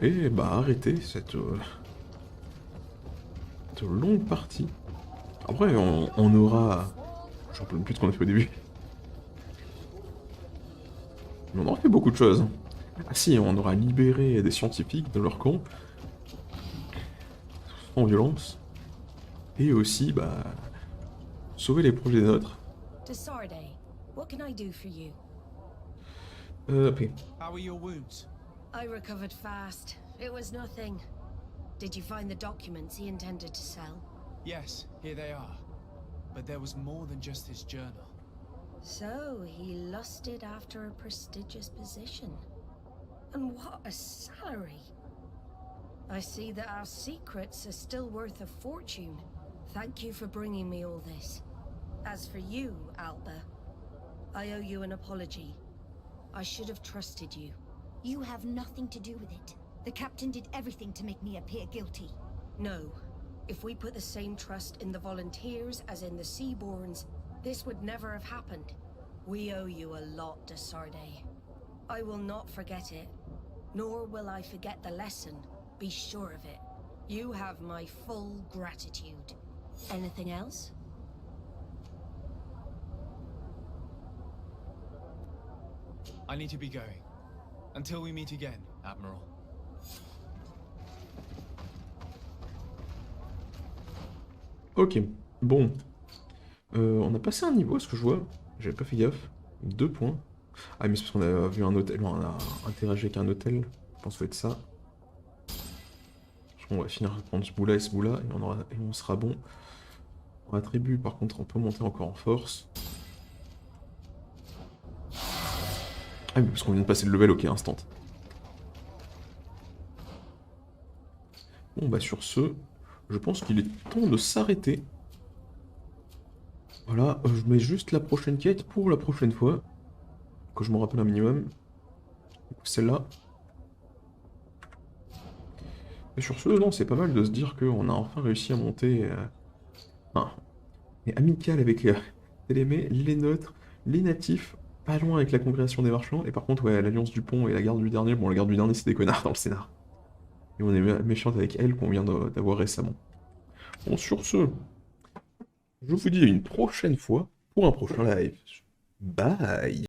Et bah arrêter cette longue partie. Après on aura... Je ne rappelle plus de ce qu'on a fait au début. Mais on aura fait beaucoup de choses. Ah si, on aura libéré des scientifiques de leur camp. En violence. Et aussi, bah... sauver les projets des nôtres. Desarde, what can I do for you? Après. How are your wounds? I recovered fast. It was nothing. Did you find the documents he intended to sell? Yes, here they are. But there was more than just his journal. So, he lusted after a prestigious position. And what a salary! I see that our secrets are still worth a fortune. Thank you for bringing me all this. As for you, Alba, I owe you an apology. I should have trusted you. You have nothing to do with it. The captain did everything to make me appear guilty. No. If we put the same trust in the volunteers as in the Seaborns, this would never have happened. We owe you a lot, de Sardet. I will not forget it, nor will I forget the lesson. Be sure of it. You have my full gratitude. Anything else? I need to be going. Until we meet again, Admiral. Ok, bon. On a passé un niveau, ce que je vois. J'avais pas fait gaffe. 2 points. Ah, mais c'est parce qu'on a vu un hôtel. On a interagi avec un hôtel. Je pense que ça va être ça. On va finir par prendre ce bout-là et ce bout-là. Et on sera bon. En attribut, par contre, on peut monter encore en force. Ah, mais parce qu'on vient de passer le level, ok, instant. Bon, bah, sur ce, je pense qu'il est temps de s'arrêter. Voilà, je mets juste la prochaine quête pour la prochaine fois. Que je me rappelle un minimum. Celle-là. Et sur ce, non, c'est pas mal de se dire qu'on a enfin réussi à monter... et amical avec les neutres, les natifs, pas loin avec la congrégation des marchands. Et par contre, ouais, l'alliance du pont et la garde du dernier. Bon, la garde du dernier, c'est des connards dans le scénar. Et on est méchante avec elle qu'on vient d'avoir récemment. Bon, sur ce, je vous dis à une prochaine fois pour un prochain live. Bye!